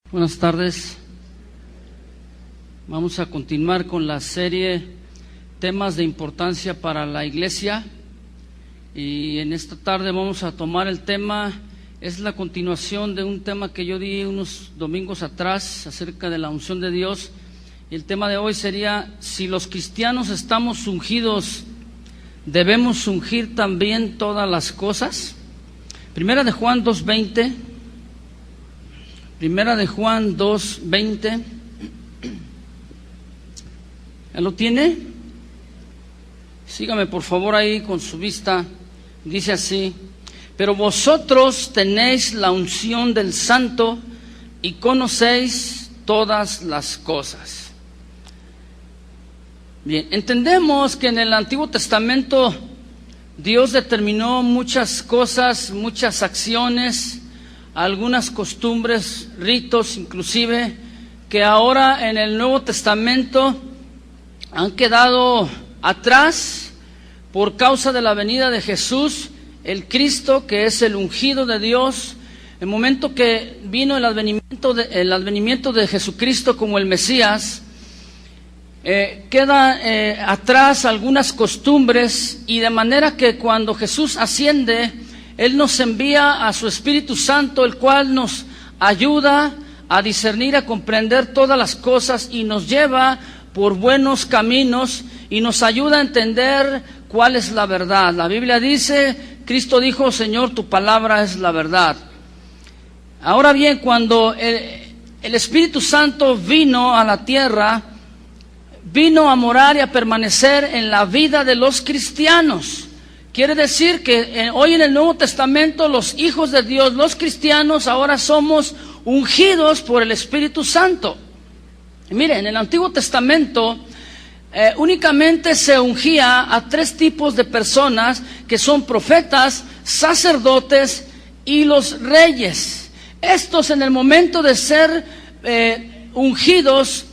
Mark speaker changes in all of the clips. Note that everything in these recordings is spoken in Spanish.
Speaker 1: Buenas tardes. Vamos a continuar con la serie Temas de importancia para la iglesia, y en esta tarde vamos a tomar el tema, es la continuación de un tema que yo di unos domingos atrás acerca de la unción de Dios, y el tema de hoy sería: si los cristianos estamos ungidos, ¿debemos ungir también todas las cosas? Primera de Juan 2:20. Primera de Juan 2:20. ¿Ya lo tiene? Sígame por favor ahí con su vista. Dice así: pero vosotros tenéis la unción del Santo y conocéis todas las cosas. Bien, entendemos que en el Antiguo Testamento Dios determinó muchas cosas, muchas acciones, algunas costumbres, ritos inclusive, que ahora en el Nuevo Testamento han quedado atrás por causa de la venida de Jesús, el Cristo, que es el ungido de Dios. El momento que vino el advenimiento de Jesucristo como el Mesías, queda atrás algunas costumbres, y de manera que cuando Jesús asciende, Él nos envía a su Espíritu Santo, el cual nos ayuda a discernir, a comprender todas las cosas, y nos lleva por buenos caminos y nos ayuda a entender cuál es la verdad. La Biblia dice, Cristo dijo: Señor, tu palabra es la verdad. Ahora bien, cuando el Espíritu Santo vino a la tierra, vino a morar y a permanecer en la vida de los cristianos. Quiere decir que hoy en el Nuevo Testamento los hijos de Dios, los cristianos, ahora somos ungidos por el Espíritu Santo. Y mire, en el Antiguo Testamento únicamente se ungía a tres tipos de personas, que son profetas, sacerdotes y los reyes. Estos, en el momento de ser ungidos,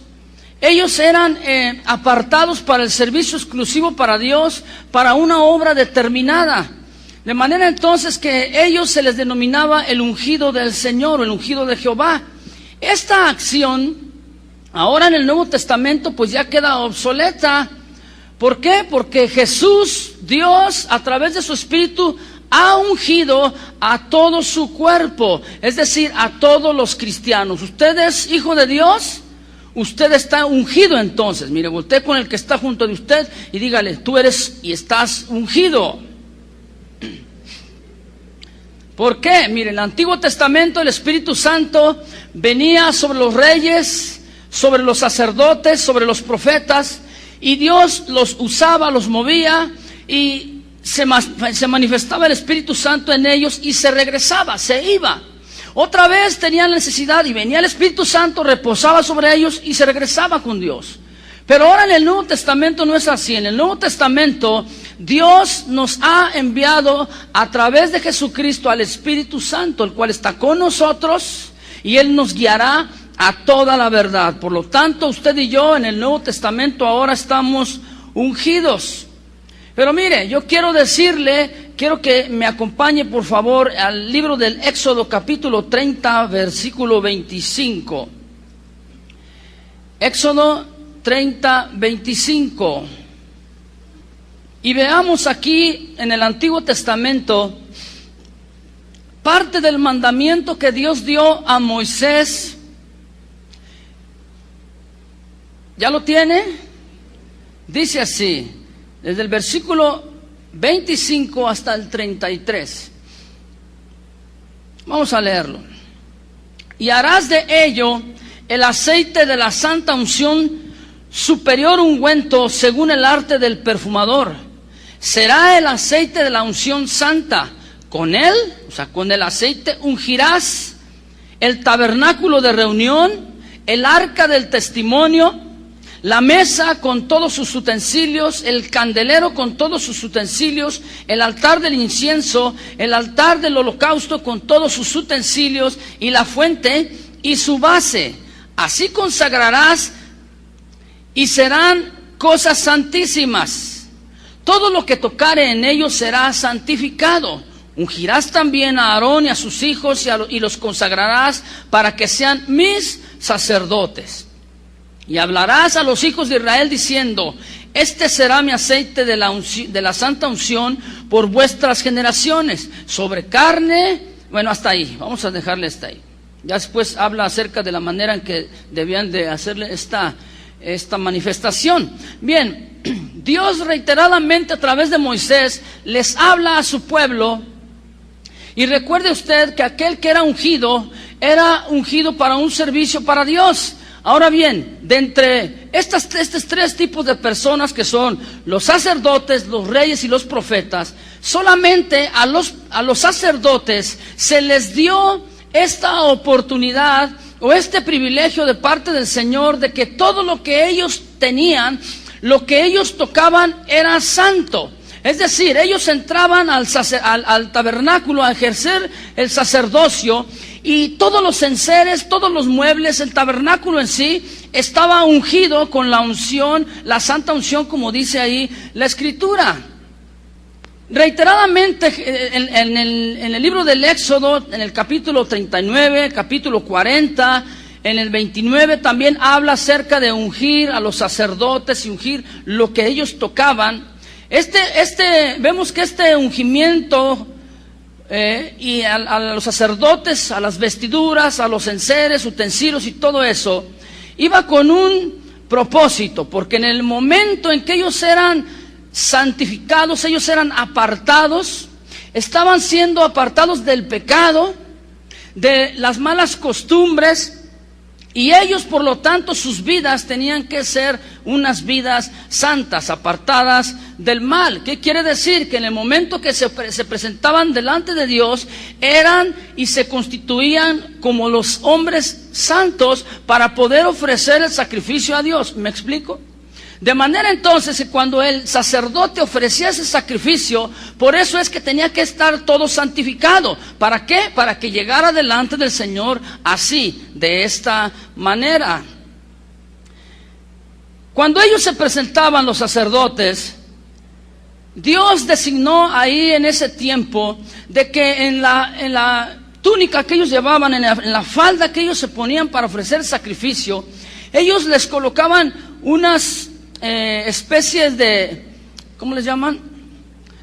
Speaker 1: ellos eran apartados para el servicio exclusivo para Dios, para una obra determinada. De manera entonces que ellos se les denominaba el ungido del Señor, o el ungido de Jehová. Esta acción, ahora en el Nuevo Testamento, pues ya queda obsoleta. ¿Por qué? Porque Jesús, Dios, a través de su Espíritu, ha ungido a todo su cuerpo, es decir, a todos los cristianos. ¿Usted es hijo de Dios? Usted está ungido entonces. Mire, voltee con el que está junto de usted y dígale: tú eres y estás ungido. ¿Por qué? Mire, en el Antiguo Testamento el Espíritu Santo venía sobre los reyes, sobre los sacerdotes, sobre los profetas, y Dios los usaba, los movía, y se manifestaba el Espíritu Santo en ellos, y se regresaba, se iba. Otra vez tenían necesidad y venía el Espíritu Santo, reposaba sobre ellos y se regresaba con Dios. Pero ahora en el Nuevo Testamento no es así. En el Nuevo Testamento Dios nos ha enviado a través de Jesucristo al Espíritu Santo, el cual está con nosotros, y Él nos guiará a toda la verdad. Por lo tanto, usted y yo en el Nuevo Testamento ahora estamos ungidos. Pero mire, yo quiero que me acompañe por favor al libro del Éxodo capítulo 30, versículo 25. Éxodo 30, 25. Y veamos aquí en el Antiguo Testamento parte del mandamiento que Dios dio a Moisés. ¿Ya lo tiene? Dice así, desde el versículo 25 hasta el 33. Vamos a leerlo. Y harás de ello el aceite de la santa unción, superior ungüento, según el arte del perfumador. Será el aceite de la unción santa. Con él, o sea, con el aceite ungirás el tabernáculo de reunión, el arca del testimonio, la mesa con todos sus utensilios, el candelero con todos sus utensilios, el altar del incienso, el altar del holocausto con todos sus utensilios, y la fuente y su base. Así consagrarás, y serán cosas santísimas. Todo lo que tocare en ellos será santificado. Ungirás también a Aarón y a sus hijos y los consagrarás para que sean mis sacerdotes. Y hablarás a los hijos de Israel diciendo: este será mi aceite de la santa unción por vuestras generaciones, sobre carne. Bueno, hasta ahí, vamos a dejarle hasta ahí. Ya después habla acerca de la manera en que debían de hacerle esta manifestación. Bien, Dios reiteradamente a través de Moisés les habla a su pueblo. Y recuerde usted que aquel que era ungido para un servicio para Dios. Ahora bien, de entre estos tres tipos de personas que son los sacerdotes, los reyes y los profetas, solamente a los sacerdotes se les dio esta oportunidad o este privilegio de parte del Señor de que todo lo que ellos tenían, lo que ellos tocaban era santo. Es decir, ellos entraban al tabernáculo a ejercer el sacerdocio, y todos los enseres, todos los muebles, el tabernáculo en sí estaba ungido con la unción, la santa unción, como dice ahí la Escritura. Reiteradamente en el libro del Éxodo, en el capítulo 39, capítulo 40, en el 29 también habla acerca de ungir a los sacerdotes y ungir lo que ellos tocaban. Vemos que este ungimiento y a los sacerdotes, a las vestiduras, a los enseres, utensilios y todo eso, iba con un propósito, porque en el momento en que ellos eran santificados, ellos eran apartados, estaban siendo apartados del pecado, de las malas costumbres, y ellos, por lo tanto, sus vidas tenían que ser unas vidas santas, apartadas del mal. ¿Qué quiere decir? Que en el momento que se presentaban delante de Dios, eran y se constituían como los hombres santos para poder ofrecer el sacrificio a Dios. ¿Me explico? De manera entonces que cuando el sacerdote ofrecía ese sacrificio, por eso es que tenía que estar todo santificado. ¿Para qué? Para que llegara delante del Señor así, de esta manera. Cuando ellos se presentaban, los sacerdotes, Dios designó ahí en ese tiempo de que en la túnica que ellos llevaban, en la falda que ellos se ponían para ofrecer sacrificio, ellos les colocaban unas especies de, ¿cómo les llaman?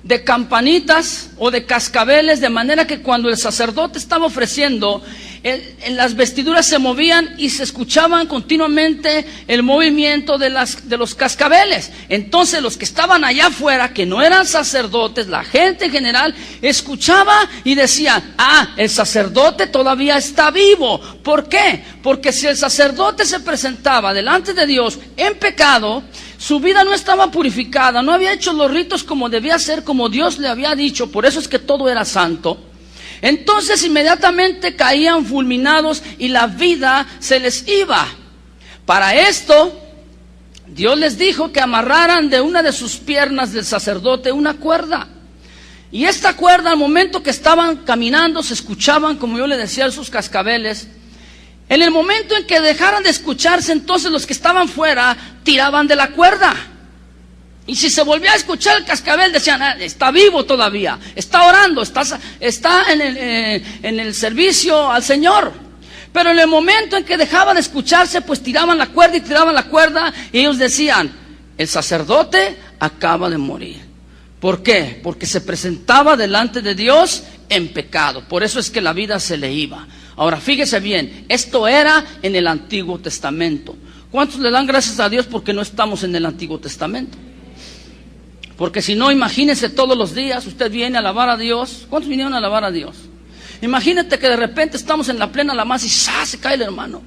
Speaker 1: De campanitas o de cascabeles, de manera que cuando el sacerdote estaba ofreciendo, en las vestiduras se movían y se escuchaban continuamente el movimiento de los cascabeles. Entonces los que estaban allá afuera, que no eran sacerdotes, la gente en general, escuchaba y decía: el sacerdote todavía está vivo. ¿Por qué? Porque si el sacerdote se presentaba delante de Dios en pecado, su vida no estaba purificada, no había hecho los ritos como debía ser, como Dios le había dicho, por eso es que todo era santo. Entonces inmediatamente caían fulminados y la vida se les iba. Para esto, Dios les dijo que amarraran de una de sus piernas del sacerdote una cuerda. Y esta cuerda, al momento que estaban caminando, se escuchaban, como yo le decía, esos cascabeles. En el momento en que dejaran de escucharse, entonces los que estaban fuera tiraban de la cuerda. Y si se volvía a escuchar el cascabel, decían: está vivo todavía, está orando, está en el servicio al Señor. Pero en el momento en que dejaba de escucharse, pues tiraban la cuerda y tiraban la cuerda, y ellos decían: el sacerdote acaba de morir. ¿Por qué? Porque se presentaba delante de Dios en pecado. Por eso es que la vida se le iba. Ahora fíjese bien, esto era en el Antiguo Testamento. ¿Cuántos le dan gracias a Dios porque no estamos en el Antiguo Testamento? Porque si no, imagínese todos los días, usted viene a alabar a Dios. ¿Cuántos vinieron a alabar a Dios? Imagínate que de repente estamos en la plena alabanza y se cae el hermano.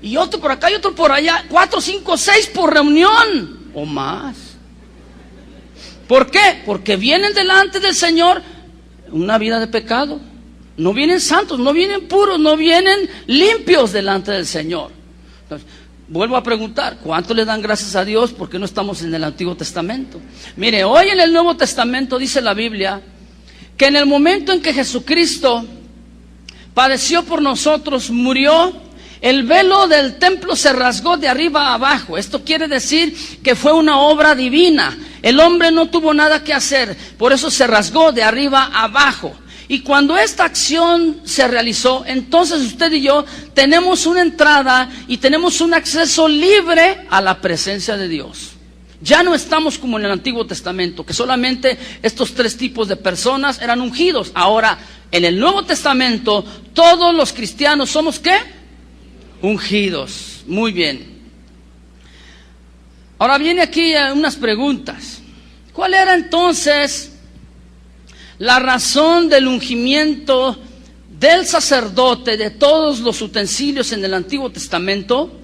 Speaker 1: Y otro por acá y otro por allá, 4, 5, 6 por reunión o más. ¿Por qué? Porque vienen delante del Señor una vida de pecado. No vienen santos, no vienen puros, no vienen limpios delante del Señor. Entonces, vuelvo a preguntar, ¿cuánto le dan gracias a Dios porque no estamos en el Antiguo Testamento? Mire, hoy en el Nuevo Testamento dice la Biblia que en el momento en que Jesucristo padeció por nosotros, murió, el velo del templo se rasgó de arriba a abajo. Esto quiere decir que fue una obra divina. El hombre no tuvo nada que hacer, por eso se rasgó de arriba a abajo. Y cuando esta acción se realizó, entonces usted y yo tenemos una entrada y tenemos un acceso libre a la presencia de Dios. Ya no estamos como en el Antiguo Testamento, que solamente estos 3 tipos de personas eran ungidos. Ahora, en el Nuevo Testamento, todos los cristianos somos ¿qué? Ungidos. Muy bien. Ahora viene aquí unas preguntas. ¿Cuál era entonces la razón del ungimiento del sacerdote de todos los utensilios en el Antiguo Testamento?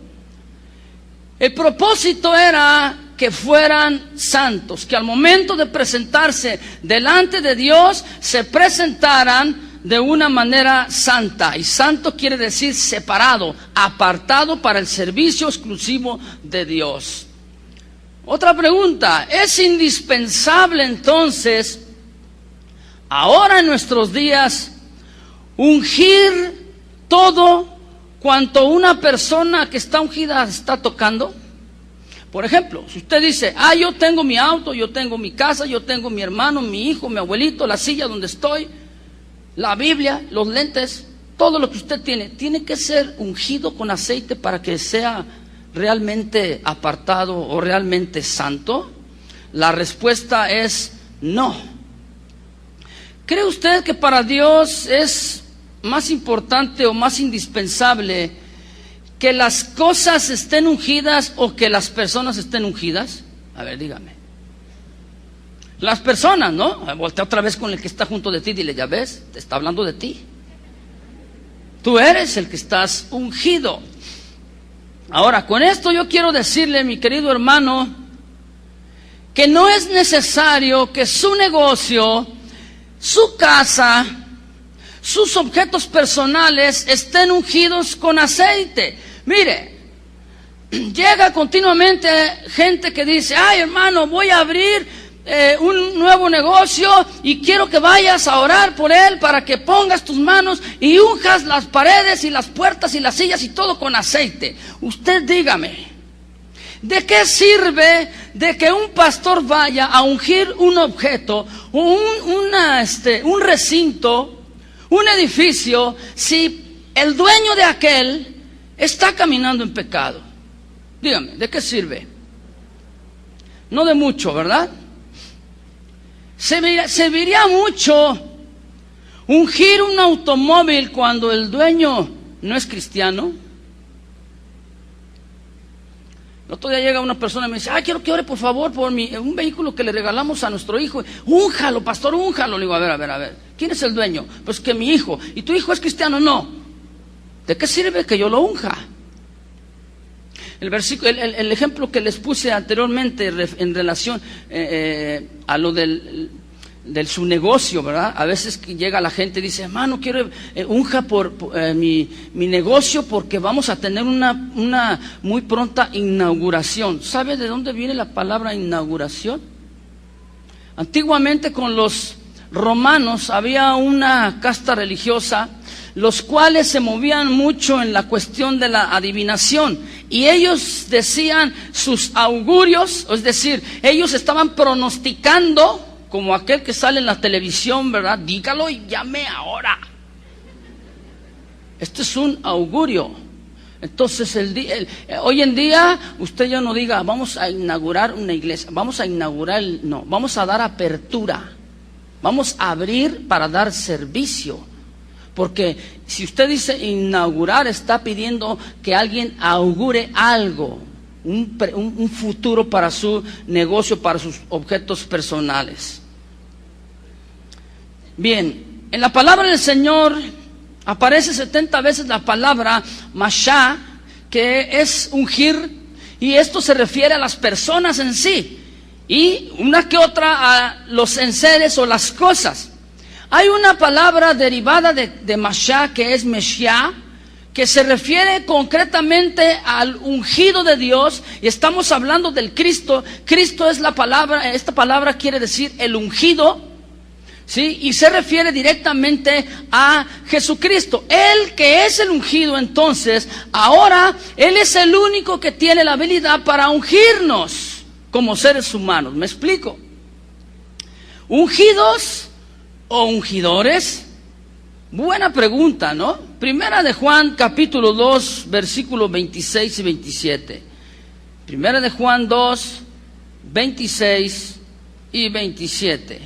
Speaker 1: El propósito era que fueran santos, que al momento de presentarse delante de Dios, se presentaran de una manera santa. Y santo quiere decir separado, apartado para el servicio exclusivo de Dios. Otra pregunta, ¿es indispensable entonces, ahora en nuestros días, ungir todo cuanto una persona que está ungida está tocando? Por ejemplo, si usted dice, yo tengo mi auto, yo tengo mi casa, yo tengo mi hermano, mi hijo, mi abuelito, la silla donde estoy, la Biblia, los lentes, todo lo que usted tiene que ser ungido con aceite para que sea realmente apartado o realmente santo. La respuesta es no. ¿Cree usted que para Dios es más importante o más indispensable que las cosas estén ungidas o que las personas estén ungidas? A ver, dígame. Las personas, ¿no? Voltea otra vez con el que está junto de ti, dile, ya ves, te está hablando de ti. Tú eres el que estás ungido. Ahora, con esto yo quiero decirle, mi querido hermano, que no es necesario que su negocio, su casa, sus objetos personales estén ungidos con aceite. Mire, llega continuamente gente que dice, hermano, voy a abrir un nuevo negocio y quiero que vayas a orar por él para que pongas tus manos y unjas las paredes y las puertas y las sillas y todo con aceite. Usted dígame, ¿de qué sirve de que un pastor vaya a ungir un objeto, un recinto, un edificio, si el dueño de aquel está caminando en pecado? Dígame, ¿de qué sirve? No de mucho, ¿verdad? Serviría mucho ungir un automóvil cuando el dueño no es cristiano. El otro día llega una persona y me dice, quiero que ore por favor por un vehículo que le regalamos a nuestro hijo. Únjalo, pastor, únjalo. Le digo, a ver, ¿quién es el dueño? Pues que mi hijo. ¿Y tu hijo es cristiano? No. ¿De qué sirve que yo lo unja? El ejemplo que les puse anteriormente en relación a lo del su negocio, ¿verdad? A veces que llega la gente y dice, hermano, quiero unja por mi negocio porque vamos a tener una muy pronta inauguración. ¿Sabe de dónde viene la palabra inauguración? Antiguamente con los romanos había una casta religiosa, los cuales se movían mucho en la cuestión de la adivinación, y ellos decían sus augurios, es decir, ellos estaban pronosticando, como aquel que sale en la televisión, ¿verdad? Dígalo y llame ahora. Este es un augurio. Entonces hoy en día usted ya no diga, vamos a inaugurar una iglesia, vamos a dar apertura, vamos a abrir para dar servicio. Porque si usted dice inaugurar, está pidiendo que alguien augure algo, un futuro para su negocio, para sus objetos personales. Bien, en la palabra del Señor aparece 70 veces la palabra mashá, que es ungir, y esto se refiere a las personas en sí, y una que otra a los enseres o las cosas. Hay una palabra derivada de mashá, que es meshá, que se refiere concretamente al ungido de Dios, y estamos hablando del Cristo. Cristo es la palabra, esta palabra quiere decir el ungido, ¿sí? Y se refiere directamente a Jesucristo. Él que es el ungido, entonces, ahora Él es el único que tiene la habilidad para ungirnos como seres humanos. ¿Me explico? ¿Ungidos o ungidores? Buena pregunta, ¿no? Primera de Juan, capítulo 2, versículos 26 y 27. Primera de Juan 2, 26 y 27.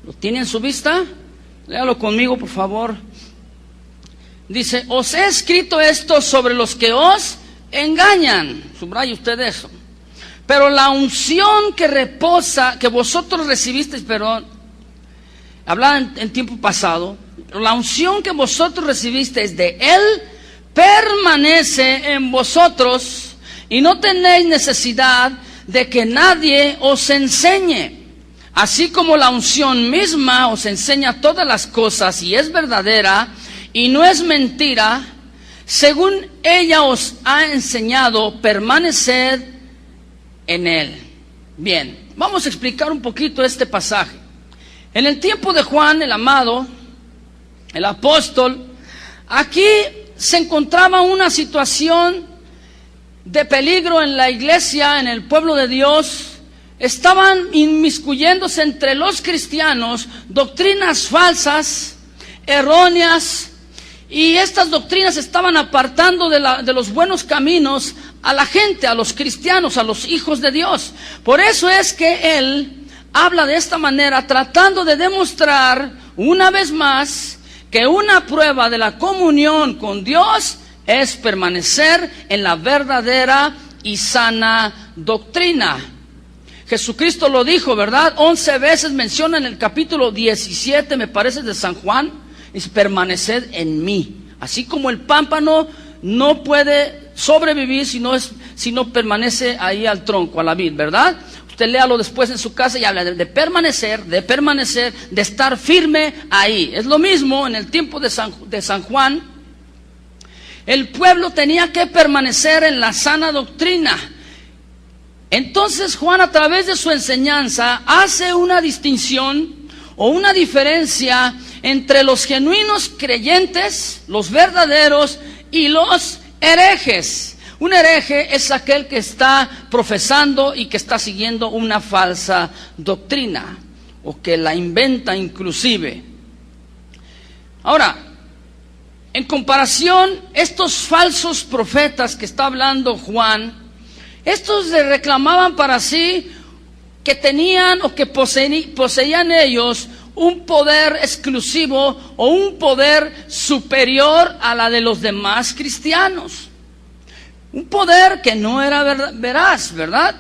Speaker 1: ¿Lo tiene en su vista? Léalo conmigo, por favor. Dice, os he escrito esto sobre los que os engañan. Subraye usted eso. Pero la unción que reposa, que vosotros recibisteis, hablaba en tiempo pasado, la unción que vosotros recibisteis de Él permanece en vosotros y no tenéis necesidad de que nadie os enseñe. Así como la unción misma os enseña todas las cosas y es verdadera y no es mentira, según ella os ha enseñado, permaneced en Él. Bien, vamos a explicar un poquito este pasaje. En el tiempo de Juan, el amado, el apóstol, aquí se encontraba una situación de peligro en la iglesia, en el pueblo de Dios. Estaban inmiscuyéndose entre los cristianos doctrinas falsas, erróneas, y estas doctrinas estaban apartando de los buenos caminos a la gente, a los cristianos, a los hijos de Dios. Por eso es que él habla de esta manera, tratando de demostrar una vez más que una prueba de la comunión con Dios es permanecer en la verdadera y sana doctrina. Jesucristo lo dijo, ¿verdad? 11 veces menciona en el capítulo 17, me parece, de San Juan, es permaneced en mí. Así como el pámpano no puede sobrevivir si no permanece ahí al tronco, a la vid, ¿verdad? Usted léalo después en su casa y habla de permanecer, de estar firme ahí. Es lo mismo en el tiempo de San Juan. El pueblo tenía que permanecer en la sana doctrina. Entonces Juan, a través de su enseñanza, hace una distinción o una diferencia entre los genuinos creyentes, los verdaderos, y los herejes. Un hereje es aquel que está profesando y que está siguiendo una falsa doctrina, o que la inventa inclusive. Ahora, en comparación, estos falsos profetas que está hablando Juan, estos le reclamaban para sí que tenían o que poseían ellos un poder exclusivo o un poder superior a la de los demás cristianos. Un poder que no era veraz, ¿verdad?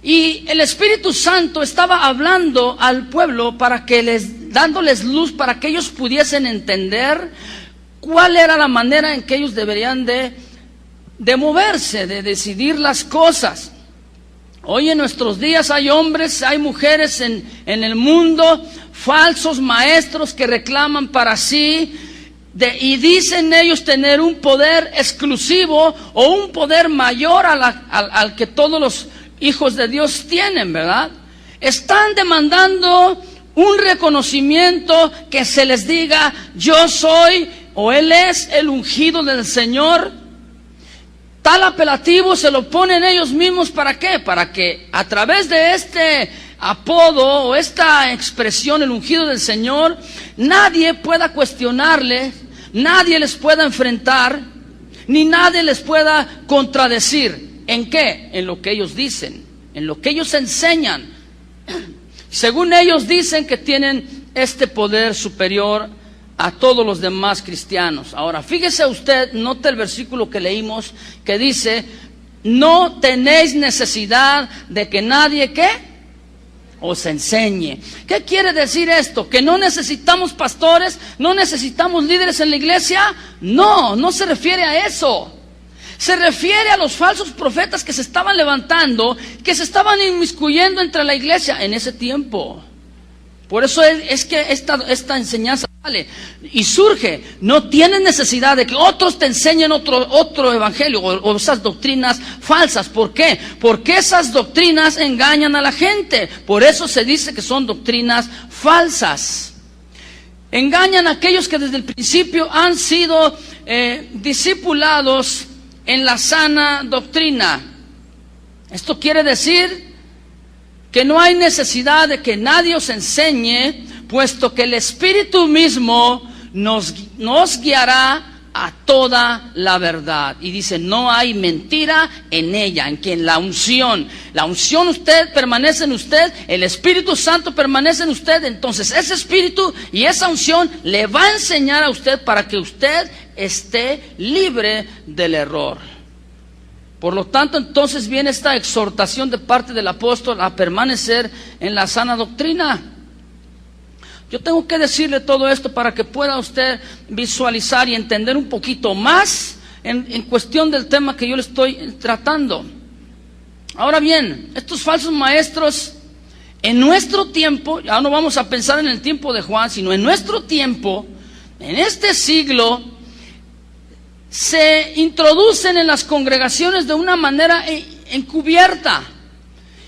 Speaker 1: Y el Espíritu Santo estaba hablando al pueblo dándoles luz para que ellos pudiesen entender cuál era la manera en que ellos deberían de moverse, de decidir las cosas. Hoy en nuestros días hay hombres, hay mujeres en el mundo, falsos maestros que reclaman para sí y dicen ellos tener un poder exclusivo o un poder mayor al que todos los hijos de Dios tienen, ¿verdad? Están demandando un reconocimiento, que se les diga yo soy o Él es el ungido del Señor. Tal apelativo se lo ponen ellos mismos, ¿para qué? Para que a través de este apodo o esta expresión, el ungido del Señor, nadie pueda cuestionarle, nadie les pueda enfrentar, ni nadie les pueda contradecir. ¿En qué? En lo que ellos dicen, en lo que ellos enseñan. Según ellos dicen que tienen este poder superior a todos los demás cristianos. Ahora, fíjese usted, note el versículo que leímos, que dice, no tenéis necesidad de que nadie, ¿qué? Os enseñe. ¿Qué quiere decir esto? ¿Que no necesitamos pastores? ¿No necesitamos líderes en la iglesia? No, no se refiere a eso. Se refiere a los falsos profetas que se estaban levantando, que se estaban inmiscuyendo entre la iglesia en ese tiempo. Por eso es que esta enseñanza sale y surge. No tienes necesidad de que otros te enseñen otro evangelio o esas doctrinas falsas. ¿Por qué? Porque esas doctrinas engañan a la gente. Por eso se dice que son doctrinas falsas. Engañan a aquellos que desde el principio han sido discipulados en la sana doctrina. Esto quiere decir que no hay necesidad de que nadie os enseñe, puesto que el Espíritu mismo nos guiará a toda la verdad. Y dice, no hay mentira en ella, en quien la unción usted permanece en usted, el Espíritu Santo permanece en usted. Entonces ese Espíritu y esa unción le va a enseñar a usted para que usted esté libre del error. Por lo tanto, entonces viene esta exhortación de parte del apóstol a permanecer en la sana doctrina. Yo tengo que decirle todo esto para que pueda usted visualizar y entender un poquito más en cuestión del tema que yo le estoy tratando. Ahora bien, estos falsos maestros, en nuestro tiempo, ya no vamos a pensar en el tiempo de Juan, sino en nuestro tiempo, en este siglo, se introducen en las congregaciones de una manera encubierta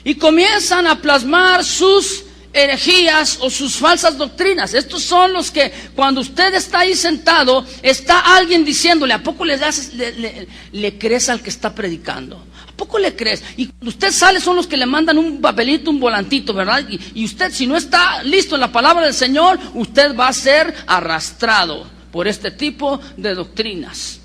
Speaker 1: y comienzan a plasmar sus herejías o sus falsas doctrinas. Estos son los que cuando usted está ahí sentado, está alguien diciéndole, ¿a poco le crees al que está predicando? ¿A poco le crees? Y cuando usted sale son los que le mandan un papelito, un volantito, ¿verdad? Y usted, si no está listo en la palabra del Señor, usted va a ser arrastrado por este tipo de doctrinas.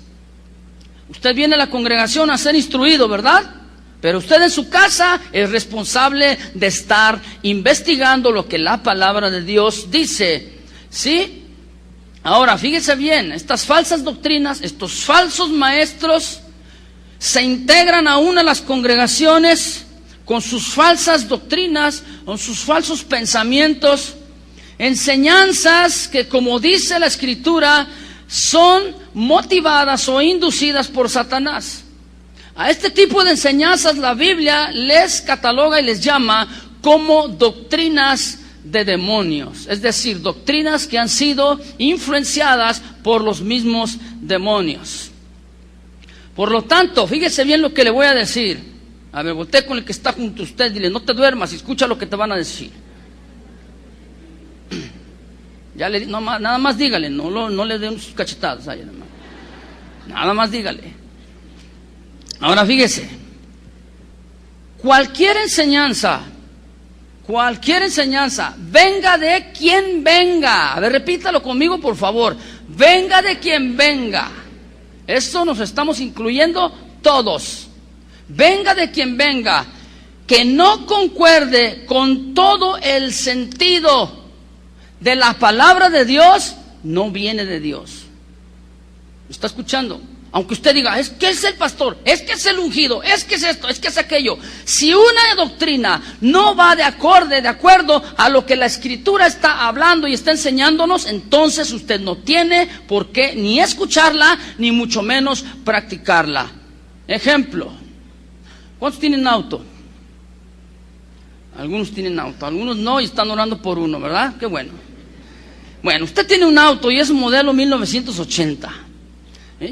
Speaker 1: Usted viene a la congregación a ser instruido, ¿verdad? Pero usted en su casa es responsable de estar investigando lo que la palabra de Dios dice, ¿sí? Ahora, fíjese bien, estas falsas doctrinas, estos falsos maestros se integran aún a las congregaciones con sus falsas doctrinas, con sus falsos pensamientos, enseñanzas que, como dice la Escritura, son motivadas o inducidas por Satanás. A este tipo de enseñanzas la Biblia les cataloga y les llama como doctrinas de demonios, es decir, doctrinas que han sido influenciadas por los mismos demonios. Por lo tanto, fíjese bien lo que le voy a decir. A ver, voltee con el que está junto a usted, dile, no te duermas, escucha lo que te van a decir. Ya le, no, nada más dígale, no le den sus cachetadas. Nada más dígale. Ahora fíjese, cualquier enseñanza, venga de quien venga. A ver, repítalo conmigo, por favor. Venga de quien venga. Esto nos estamos incluyendo todos. Venga de quien venga, que no concuerde con todo el sentido de la palabra de Dios, no viene de Dios. ¿Me está escuchando? Aunque usted diga, es que es el pastor, es que es el ungido, es que es esto, es que es aquello. Si una doctrina no va de acuerdo a lo que la Escritura está hablando y está enseñándonos, entonces usted no tiene por qué ni escucharla, ni mucho menos practicarla. Ejemplo, ¿cuántos tienen auto? Algunos tienen auto, algunos no y están orando por uno, ¿verdad? Qué bueno. Bueno, usted tiene un auto y es modelo 1980.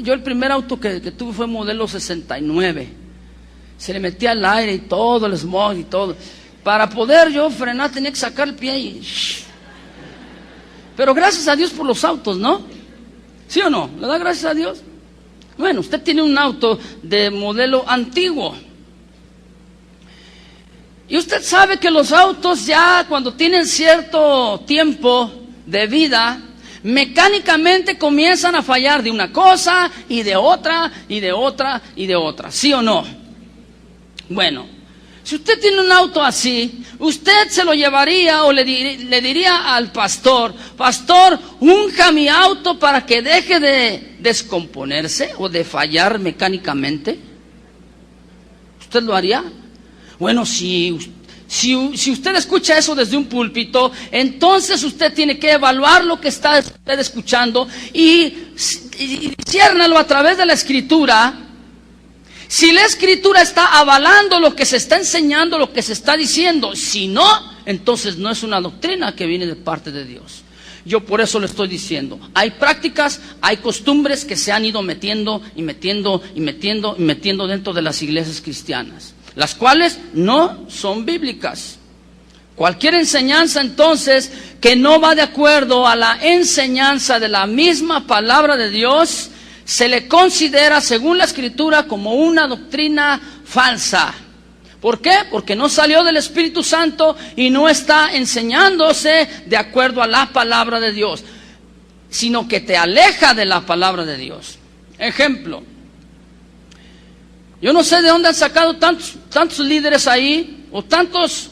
Speaker 1: Yo el primer auto que tuve fue modelo 69. Se le metía el aire y todo, el smog y todo. Para poder yo frenar tenía que sacar el pie y... Pero gracias a Dios por los autos, ¿no? ¿Sí o no? ¿Le da gracias a Dios? Bueno, usted tiene un auto de modelo antiguo. Y usted sabe que los autos ya cuando tienen cierto tiempo de vida, mecánicamente comienzan a fallar de una cosa y de otra y de otra y de otra, ¿sí o no? Bueno, si usted tiene un auto así, usted se lo llevaría o le diría al pastor, pastor, unja mi auto para que deje de descomponerse o de fallar mecánicamente. ¿Usted lo haría? Bueno, si usted escucha eso desde un púlpito, entonces usted tiene que evaluar lo que está usted escuchando y ciérnalo a través de la Escritura. Si la Escritura está avalando lo que se está enseñando, lo que se está diciendo, si no, entonces no es una doctrina que viene de parte de Dios. Yo por eso le estoy diciendo, hay prácticas, hay costumbres que se han ido metiendo dentro de las iglesias cristianas, las cuales no son bíblicas. Cualquier enseñanza entonces que no va de acuerdo a la enseñanza de la misma palabra de Dios, se le considera según la Escritura como una doctrina falsa. ¿Por qué? Porque no salió del Espíritu Santo y no está enseñándose de acuerdo a la palabra de Dios, sino que te aleja de la palabra de Dios. Ejemplo, yo no sé de dónde han sacado tantos líderes ahí, o tantos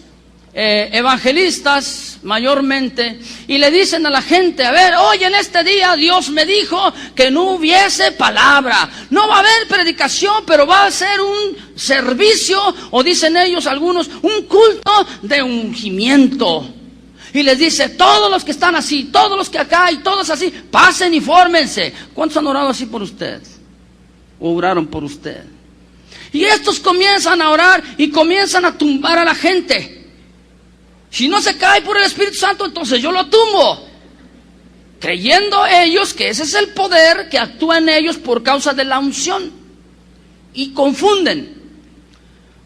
Speaker 1: evangelistas mayormente, y le dicen a la gente, a ver, hoy en este día Dios me dijo que no hubiese palabra, no va a haber predicación, pero va a ser un servicio, o dicen ellos algunos, un culto de ungimiento. Y les dice, todos los que están así, todos los que acá y todos así, pasen y fórmense. ¿Cuántos han orado así por usted? ¿O oraron por usted? Y estos comienzan a orar y comienzan a tumbar a la gente. Si no se cae por el Espíritu Santo, entonces yo lo tumbo. Creyendo ellos que ese es el poder que actúa en ellos por causa de la unción. Y confunden.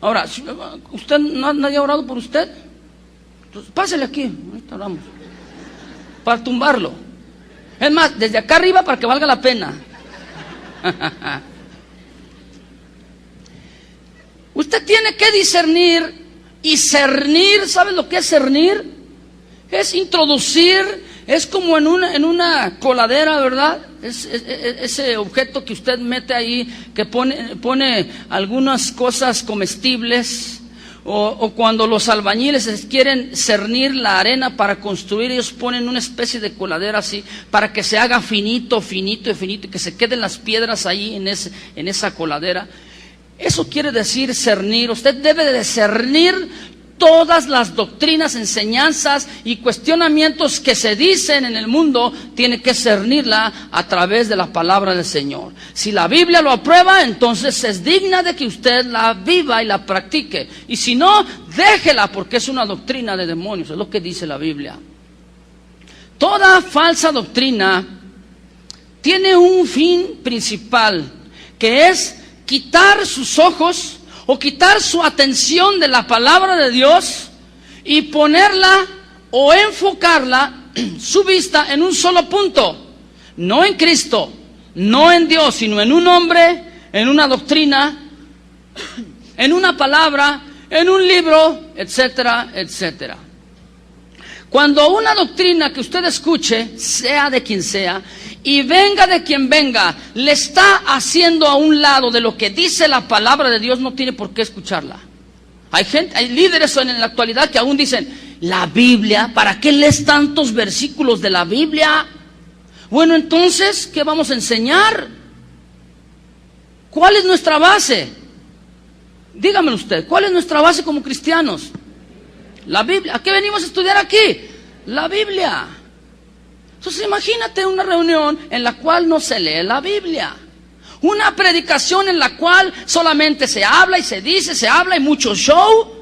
Speaker 1: Ahora, ¿usted nadie ha orado por usted? Entonces, pásele aquí, ahorita oramos. Para tumbarlo. Es más, desde acá arriba para que valga la pena. Usted tiene que discernir y cernir. ¿Sabe lo que es cernir? Es introducir, es como en una coladera, ¿verdad? Ese objeto que usted mete ahí, que pone algunas cosas comestibles, o cuando los albañiles quieren cernir la arena para construir, ellos ponen una especie de coladera así, para que se haga finito, finito y finito, y que se queden las piedras ahí en esa coladera. Eso quiere decir cernir. Usted debe de cernir todas las doctrinas, enseñanzas y cuestionamientos que se dicen en el mundo. Tiene que cernirla a través de la palabra del Señor. Si la Biblia lo aprueba, entonces es digna de que usted la viva y la practique. Y si no, déjela, porque es una doctrina de demonios, es lo que dice la Biblia. Toda falsa doctrina tiene un fin principal, que es quitar sus ojos o quitar su atención de la palabra de Dios y ponerla o enfocarla, su vista, en un solo punto. No en Cristo, no en Dios, sino en un hombre, en una doctrina, en una palabra, en un libro, etcétera, etcétera. Cuando una doctrina que usted escuche, sea de quien sea, y venga de quien venga, le está haciendo a un lado de lo que dice la palabra de Dios, no tiene por qué escucharla. Hay líderes en la actualidad que aún dicen, la Biblia, ¿para qué lees tantos versículos de la Biblia? Bueno, entonces, ¿qué vamos a enseñar? ¿Cuál es nuestra base? Dígamelo usted, ¿cuál es nuestra base como cristianos? La Biblia. ¿A qué venimos a estudiar aquí? La Biblia. Entonces imagínate una reunión en la cual no se lee la Biblia. Una predicación en la cual solamente se habla y se dice, se habla y mucho show.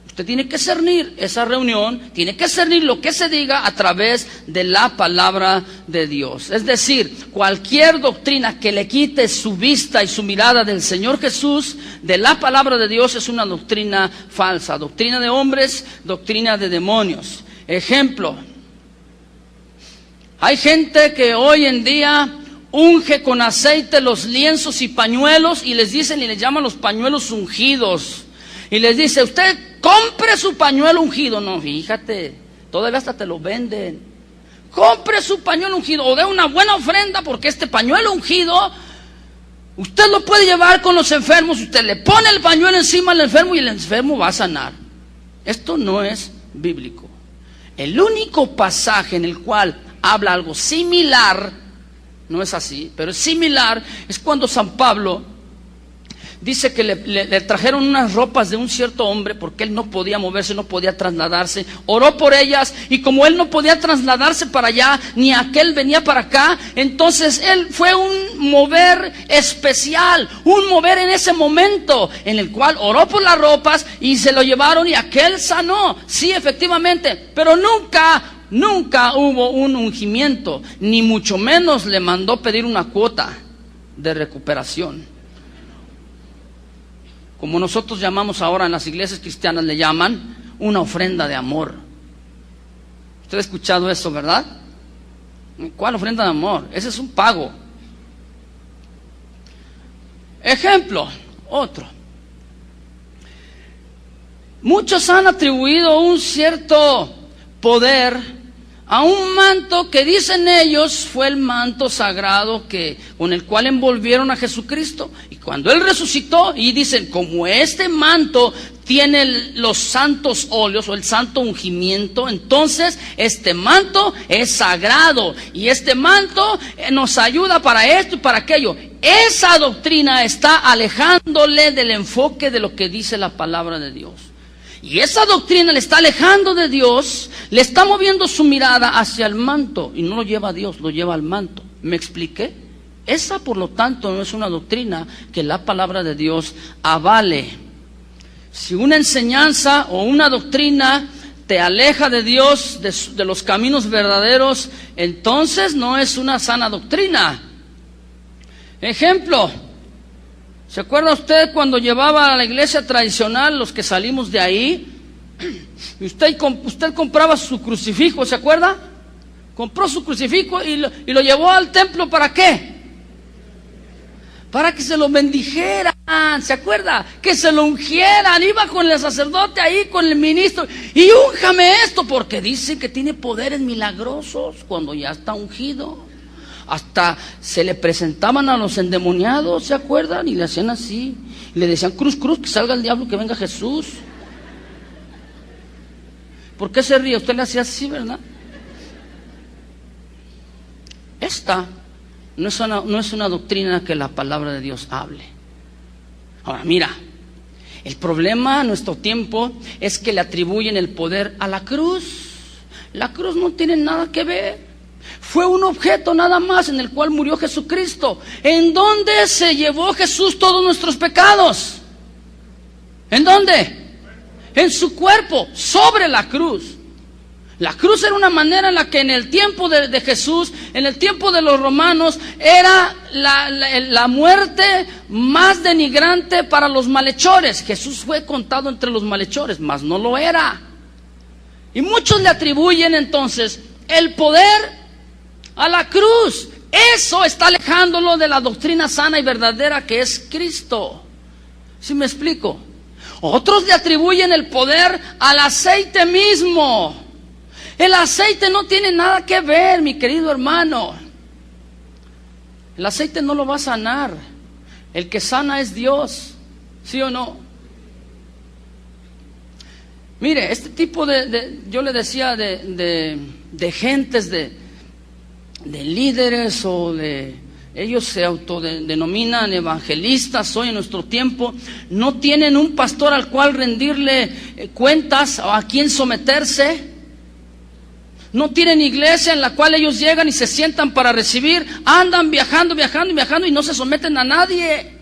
Speaker 1: Usted tiene que cernir esa reunión, tiene que cernir lo que se diga a través de la palabra de Dios. Es decir, cualquier doctrina que le quite su vista y su mirada del Señor Jesús, de la palabra de Dios, es una doctrina falsa. Doctrina de hombres, doctrina de demonios. Ejemplo, hay gente que hoy en día unge con aceite los lienzos y pañuelos, y les dicen y les llaman los pañuelos ungidos. Y les dice, usted compre su pañuelo ungido. No, fíjate, todavía hasta te lo venden. Compre su pañuelo ungido o dé una buena ofrenda, porque este pañuelo ungido usted lo puede llevar con los enfermos. Usted le pone el pañuelo encima al enfermo y el enfermo va a sanar. Esto no es bíblico. El único pasaje en el cual habla algo similar, no es así, pero es similar, es cuando San Pablo dice que le trajeron unas ropas de un cierto hombre porque él no podía moverse, no podía trasladarse. Oró por ellas, y como él no podía trasladarse para allá, ni aquel venía para acá, entonces él fue un mover especial, un mover en ese momento en el cual oró por las ropas y se lo llevaron y aquel sanó. Sí, efectivamente, pero nunca hubo un ungimiento, ni mucho menos le mandó pedir una cuota de recuperación. Como nosotros llamamos ahora en las iglesias cristianas, le llaman una ofrenda de amor. Usted ha escuchado eso, ¿verdad? ¿Cuál ofrenda de amor? Ese es un pago. Ejemplo, otro. Muchos han atribuido un cierto poder a un manto que dicen ellos fue el manto sagrado con el cual envolvieron a Jesucristo. Y cuando Él resucitó, y dicen, como este manto tiene los santos óleos o el santo ungimiento, entonces este manto es sagrado y este manto nos ayuda para esto y para aquello. Esa doctrina está alejándole del enfoque de lo que dice la palabra de Dios. Y esa doctrina le está alejando de Dios, le está moviendo su mirada hacia el manto, y no lo lleva a Dios, lo lleva al manto. ¿Me expliqué? Esa, por lo tanto, no es una doctrina que la palabra de Dios avale. Si una enseñanza o una doctrina te aleja de Dios, de los caminos verdaderos, entonces no es una sana doctrina. Ejemplo, ¿se acuerda usted cuando llevaba a la iglesia tradicional, los que salimos de ahí, y usted compraba su crucifijo, ¿se acuerda? Compró su crucifijo y lo llevó al templo, ¿para qué? Para que se lo bendijeran, ¿se acuerda? Que se lo ungieran, iba con el sacerdote ahí, con el ministro, y únjame esto, porque dice que tiene poderes milagrosos cuando ya está ungido. Hasta se le presentaban a los endemoniados, ¿se acuerdan? Y le hacían así, le decían, cruz, cruz, que salga el diablo, que venga Jesús. ¿Por qué se ríe? Usted le hacía así, ¿verdad? Esta no es una doctrina que la palabra de Dios hable. Ahora, mira, el problema en nuestro tiempo es que le atribuyen el poder a la cruz. La cruz no tiene nada que ver. Fue un objeto nada más en el cual murió Jesucristo. ¿En dónde se llevó Jesús todos nuestros pecados? ¿En dónde? En su cuerpo, sobre la cruz. La cruz era una manera en la que en el tiempo de Jesús, en el tiempo de los romanos, era la muerte más denigrante para los malhechores. Jesús fue contado entre los malhechores, mas no lo era. Y muchos le atribuyen entonces el poder a la cruz. Eso está alejándolo de la doctrina sana y verdadera que es Cristo. ¿Sí me explico? Otros le atribuyen el poder al aceite mismo. El aceite no tiene nada que ver, mi querido hermano. El aceite no lo va a sanar. El que sana es Dios. ¿Sí o no? Mire, este tipo yo le decía de gentes, de líderes ellos se autodenominan evangelistas hoy en nuestro tiempo, no tienen un pastor al cual rendirle cuentas o a quien someterse, no tienen iglesia en la cual ellos llegan y se sientan para recibir, andan viajando y no se someten a nadie.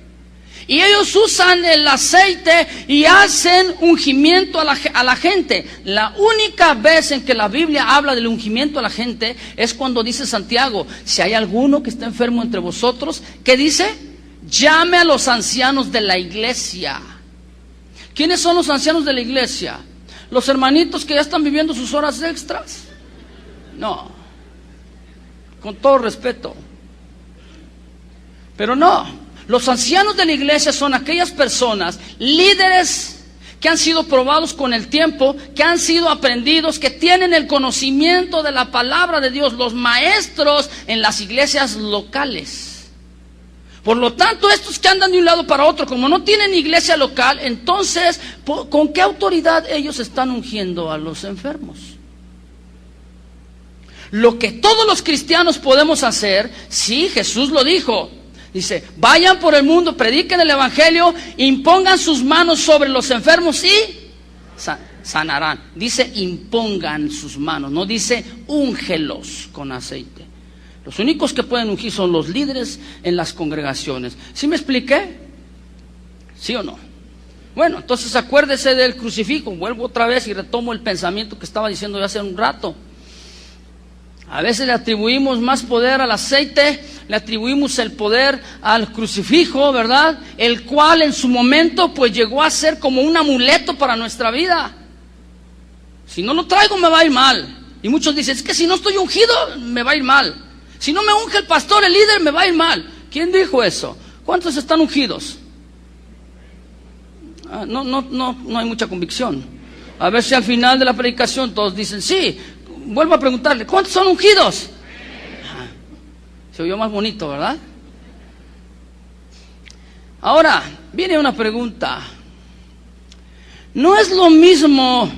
Speaker 1: Y ellos usan el aceite y hacen ungimiento a la gente. La única vez en que la Biblia habla del ungimiento a la gente es cuando dice Santiago, si hay alguno que está enfermo entre vosotros, ¿qué dice? Llame a los ancianos de la iglesia. ¿Quiénes son los ancianos de la iglesia? ¿Los hermanitos que ya están viviendo sus horas extras? No, con todo respeto. Pero no. Los ancianos de la iglesia son aquellas personas, líderes que han sido probados con el tiempo, que han sido aprendidos, que tienen el conocimiento de la palabra de Dios, los maestros en las iglesias locales. Por lo tanto, estos que andan de un lado para otro, como no tienen iglesia local, entonces, ¿con qué autoridad ellos están ungiendo a los enfermos? Lo que todos los cristianos podemos hacer, sí, Jesús lo dijo. Dice, vayan por el mundo, prediquen el evangelio, impongan sus manos sobre los enfermos y sanarán. Dice, impongan sus manos, no dice, úngelos con aceite. Los únicos que pueden ungir son los líderes en las congregaciones. ¿Sí me expliqué? ¿Sí o no? Bueno, entonces acuérdese del crucifijo. Vuelvo otra vez y retomo el pensamiento que estaba diciendo yo hace un rato. A veces le atribuimos más poder al aceite, le atribuimos el poder al crucifijo, ¿verdad? El cual en su momento pues llegó a ser como un amuleto para nuestra vida. Si no lo traigo me va a ir mal. Y muchos dicen, es que si no estoy ungido me va a ir mal. Si no me unge el pastor, el líder, me va a ir mal. ¿Quién dijo eso? ¿Cuántos están ungidos? No hay mucha convicción. A ver si al final de la predicación todos dicen, sí. Vuelvo a preguntarle, ¿cuántos son ungidos? Se oyó más bonito, ¿verdad? Ahora, viene una pregunta. ¿No es lo mismo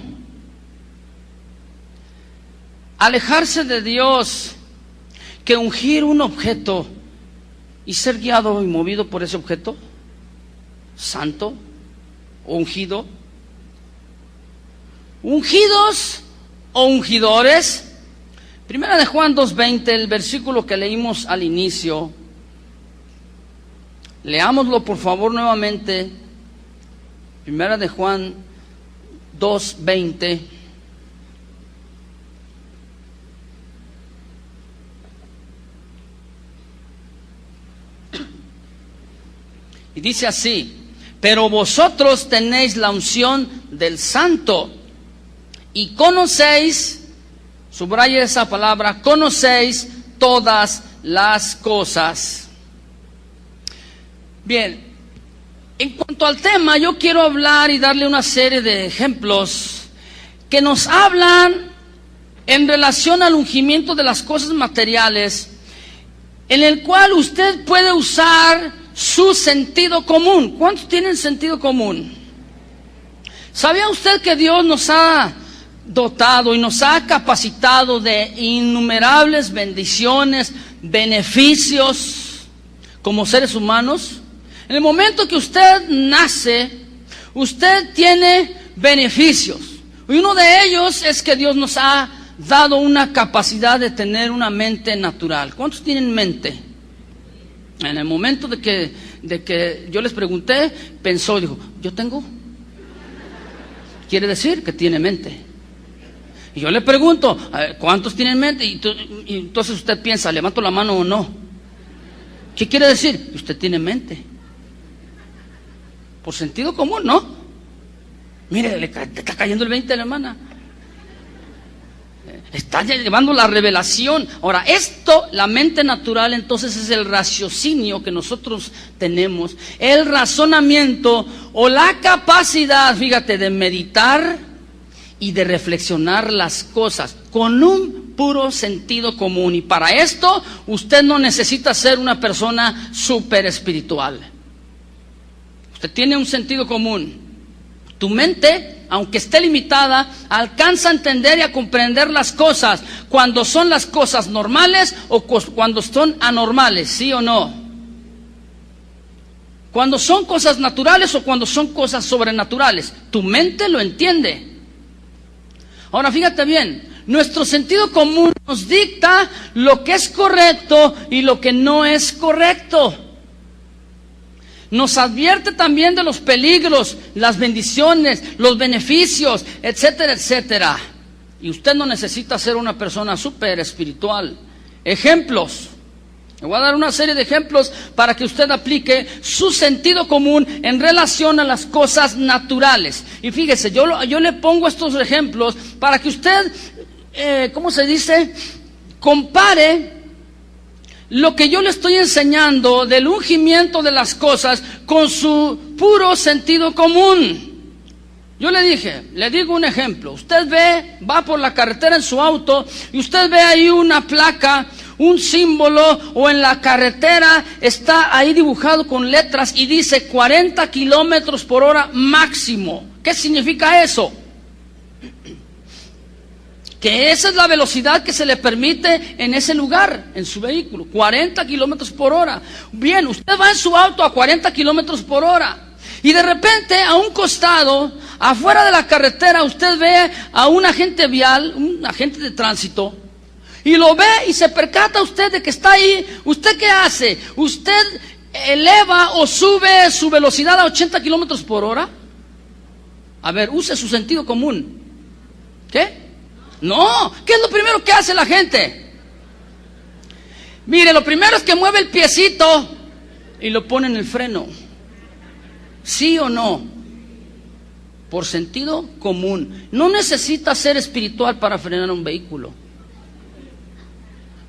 Speaker 1: alejarse de Dios que ungir un objeto y ser guiado y movido por ese objeto santo o ungido? ¿Ungidos o ungidores? Primera de Juan 2:20, el versículo que leímos al inicio. Leámoslo por favor nuevamente. Primera de Juan 2:20. Y dice así: pero vosotros tenéis la unción del Santo y conocéis, subraya esa palabra, conocéis todas las cosas. Bien, en cuanto al tema, yo quiero hablar y darle una serie de ejemplos que nos hablan en relación al ungimiento de las cosas materiales, en el cual usted puede usar su sentido común. ¿Cuántos tienen sentido común? ¿Sabía usted que Dios nos ha dotado y nos ha capacitado de innumerables bendiciones, beneficios como seres humanos? En el momento que usted nace, usted tiene beneficios. Y uno de ellos es que Dios nos ha dado una capacidad de tener una mente natural. ¿Cuántos tienen mente? En el momento de que yo les pregunté, pensó, dijo, yo tengo. Quiere decir que tiene mente. Y yo le pregunto, ¿cuántos tienen mente? Y entonces usted piensa, ¿levanto la mano o no? ¿Qué quiere decir? Usted tiene mente. Por sentido común, ¿no? Mire, le está cayendo el 20 a la hermana. Está llevando la revelación. Ahora, esto, la mente natural, entonces es el raciocinio que nosotros tenemos, el razonamiento o la capacidad, fíjate, de meditar y de reflexionar las cosas con un puro sentido común. Y para esto, usted no necesita ser una persona súper espiritual. Usted tiene un sentido común. Tu mente, aunque esté limitada, alcanza a entender y a comprender las cosas cuando son las cosas normales o cuando son anormales, ¿sí o no? Cuando son cosas naturales o cuando son cosas sobrenaturales. Tu mente lo entiende. Ahora fíjate bien, nuestro sentido común nos dicta lo que es correcto y lo que no es correcto. Nos advierte también de los peligros, las bendiciones, los beneficios, etcétera, etcétera. Y usted no necesita ser una persona súper espiritual. Ejemplos. Le voy a dar una serie de ejemplos para que usted aplique su sentido común en relación a las cosas naturales. Y fíjese, yo le pongo estos ejemplos para que usted, ¿cómo se dice? Compare lo que yo le estoy enseñando del ungimiento de las cosas con su puro sentido común. Yo le digo un ejemplo. Usted va por la carretera en su auto y usted ve ahí una placa, un símbolo, o en la carretera está ahí dibujado con letras y dice 40 kilómetros por hora máximo. ¿Qué significa eso? Que esa es la velocidad que se le permite en ese lugar, en su vehículo, 40 kilómetros por hora. Bien, usted va en su auto a 40 kilómetros por hora y de repente a un costado, afuera de la carretera, usted ve a un agente vial, un agente de tránsito, y lo ve y se percata usted de que está ahí. ¿Usted qué hace? ¿Usted eleva o sube su velocidad a 80 kilómetros por hora? A ver, use su sentido común. ¿Qué? No, ¿qué es lo primero que hace la gente? Mire, lo primero es que mueve el piecito y lo pone en el freno. ¿Sí o no? Por sentido común. No necesita ser espiritual para frenar un vehículo.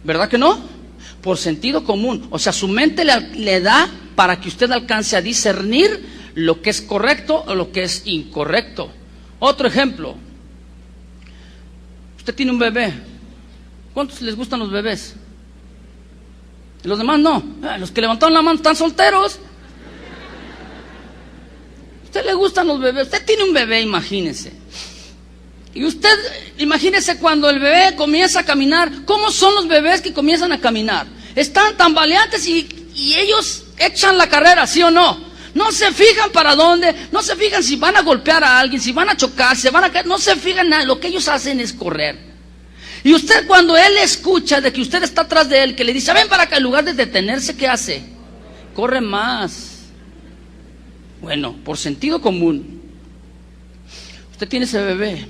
Speaker 1: ¿Verdad que no? Por sentido común. O sea, su mente le da para que usted alcance a discernir lo que es correcto o lo que es incorrecto. Otro ejemplo. Usted tiene un bebé. ¿Cuántos les gustan los bebés? Y los demás no. Los que levantaron la mano están solteros. ¿A usted le gustan los bebés? Usted tiene un bebé, imagínese. Y usted, imagínese cuando el bebé comienza a caminar. ¿Cómo son los bebés que comienzan a caminar? Están tambaleantes y ellos echan la carrera, ¿sí o no? No se fijan para dónde, no se fijan si van a golpear a alguien, si van a chocar, si se van a caer, no se fijan nada. Lo que ellos hacen es correr. Y usted, cuando él escucha de que usted está atrás de él, que le dice, ven para acá, en lugar de detenerse, ¿qué hace? Corre más. Bueno, por sentido común, usted tiene ese bebé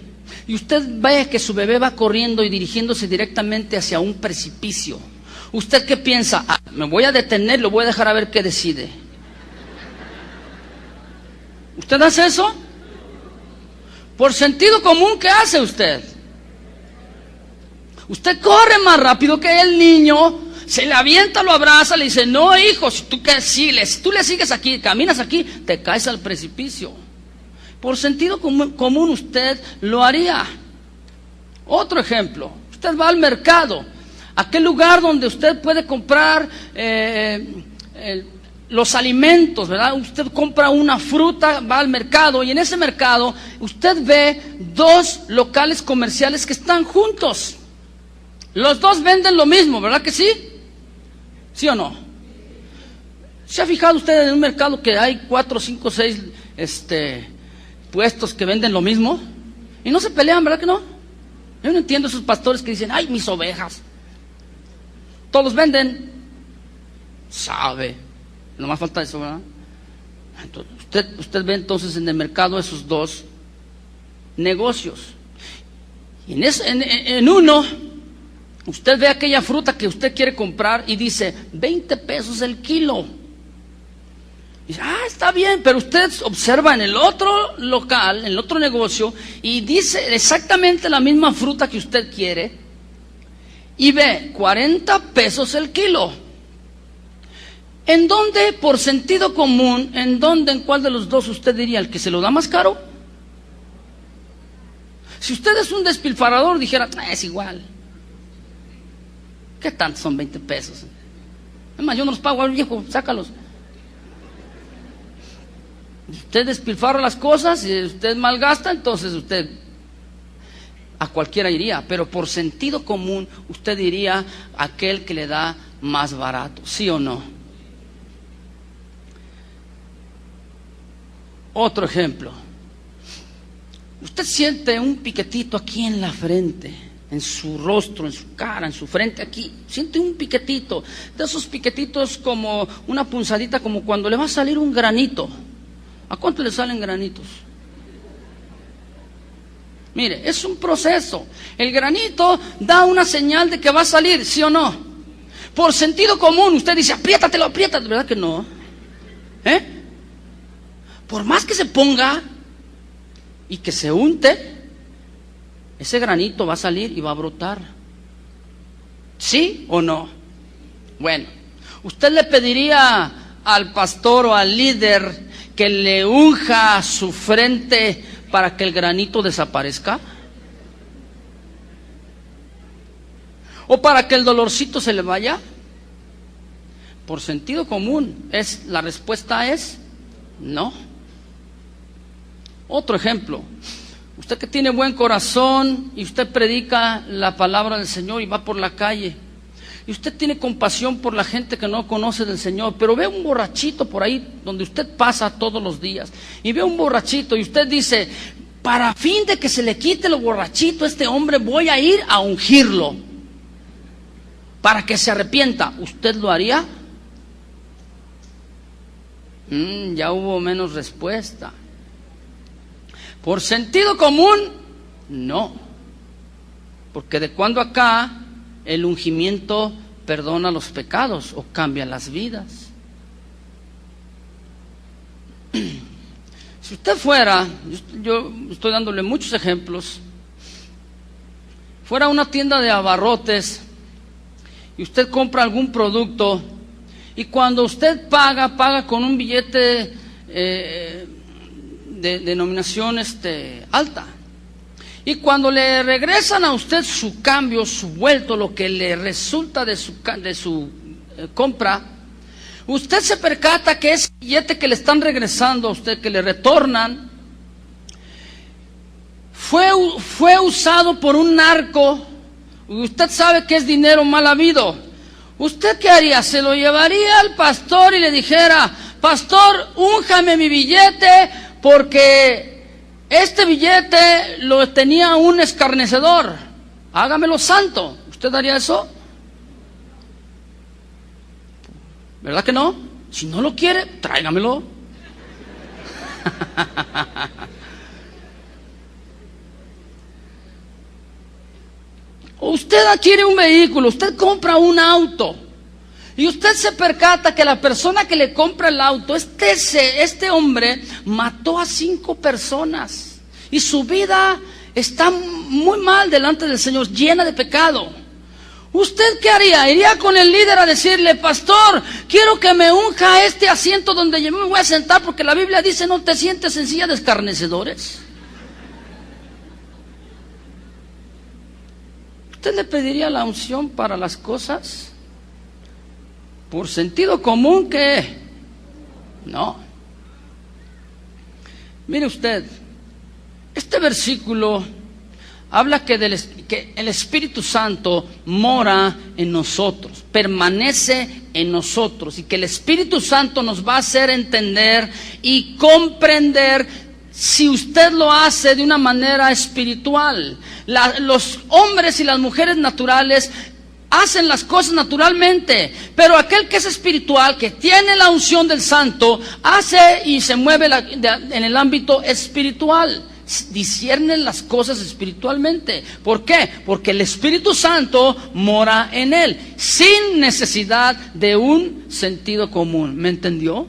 Speaker 1: y usted ve que su bebé va corriendo y dirigiéndose directamente hacia un precipicio. ¿Usted qué piensa? Me voy a detener, lo voy a dejar a ver qué decide. ¿Usted hace eso? Por sentido común, ¿qué hace usted? Usted corre más rápido que el niño, se le avienta, lo abraza, le dice, no hijo, si tú le sigues aquí, caminas aquí, te caes al precipicio. Por sentido común usted lo haría. Otro ejemplo, usted va al mercado, aquel lugar donde usted puede comprar los alimentos, ¿verdad? Usted compra una fruta, va al mercado y en ese mercado usted ve dos locales comerciales que están juntos. Los dos venden lo mismo, ¿verdad que sí? ¿Sí o no? ¿Se ha fijado usted en un mercado que hay 4, 5, 6 puestos que venden lo mismo? Y no se pelean, ¿verdad que no? Yo no entiendo esos pastores que dicen, ay, mis ovejas. Todos venden. Sabe. No más falta eso, ¿verdad? Entonces, usted ve entonces en el mercado esos dos negocios. Y en uno, usted ve aquella fruta que usted quiere comprar y dice, 20 pesos el kilo. Y dice, está bien, pero usted observa en el otro local, en el otro negocio, y dice exactamente la misma fruta que usted quiere, y ve 40 pesos el kilo. ¿En dónde, por sentido común, en cuál de los dos usted diría, el que se lo da más caro? Si usted es un despilfarrador, dijera, es igual. ¿Qué tanto son 20 pesos? Además, yo no los pago al viejo, sácalos. Usted despilfarra las cosas y usted malgasta, entonces usted a cualquiera iría. Pero por sentido común, usted diría aquel que le da más barato, ¿sí o no? Otro ejemplo. Usted siente un piquetito aquí en la frente, en su rostro, en su cara, en su frente aquí. Siente un piquetito, de esos piquetitos como una punzadita, como cuando le va a salir un granito. ¿A cuánto le salen granitos? Mire, es un proceso. El granito da una señal de que va a salir, ¿sí o no? Por sentido común, usted dice, apriétatelo, ¿verdad que no? Por más que se ponga y que se unte, ese granito va a salir y va a brotar. ¿Sí o no? Bueno, ¿usted le pediría al pastor o al líder que le unja su frente para que el granito desaparezca? ¿O para que el dolorcito se le vaya? Por sentido común, la respuesta es no. Otro ejemplo, usted que tiene buen corazón y usted predica la palabra del Señor y va por la calle y usted tiene compasión por la gente que no conoce del Señor, pero ve un borrachito por ahí donde usted pasa todos los días y ve un borrachito y usted dice, para fin de que se le quite el borrachito a este hombre, voy a ir a ungirlo para que se arrepienta. ¿Usted lo haría? Ya hubo menos respuesta. Por sentido común, no. Porque de cuando acá el ungimiento perdona los pecados o cambia las vidas. Si usted fuera, yo estoy dándole muchos ejemplos, fuera a una tienda de abarrotes y usted compra algún producto y cuando usted paga con un billete de denominación alta. Y cuando le regresan a usted su cambio, su vuelto, lo que le resulta de su compra, usted se percata que ese billete que le están regresando a usted, que le retornan, fue usado por un narco. Usted sabe que es dinero mal habido. ¿Usted qué haría? ¿Se lo llevaría al pastor y le dijera: pastor, únjame mi billete porque este billete lo tenía un escarnecedor, hágamelo santo? ¿Usted haría eso? ¿Verdad que no? Si no lo quiere, tráigamelo. Usted adquiere un vehículo, usted compra un auto y usted se percata que la persona que le compra el auto, este hombre mató a 5 personas y su vida está muy mal delante del Señor, llena de pecado. ¿Usted qué haría? ¿Iría con el líder a decirle: pastor, quiero que me unja este asiento donde yo me voy a sentar, porque la Biblia dice no te sientes en silla de escarnecedores? ¿Usted le pediría la unción para las cosas? Por sentido común que no. Mire usted, este versículo habla que el Espíritu Santo mora en nosotros, permanece en nosotros, y que el Espíritu Santo nos va a hacer entender y comprender si usted lo hace de una manera espiritual. Los hombres y las mujeres naturales hacen las cosas naturalmente, pero aquel que es espiritual, que tiene la unción del Santo, hace y se mueve en el ámbito espiritual, discierne las cosas espiritualmente. ¿Por qué? Porque el Espíritu Santo mora en él, sin necesidad de un sentido común. ¿Me entendió?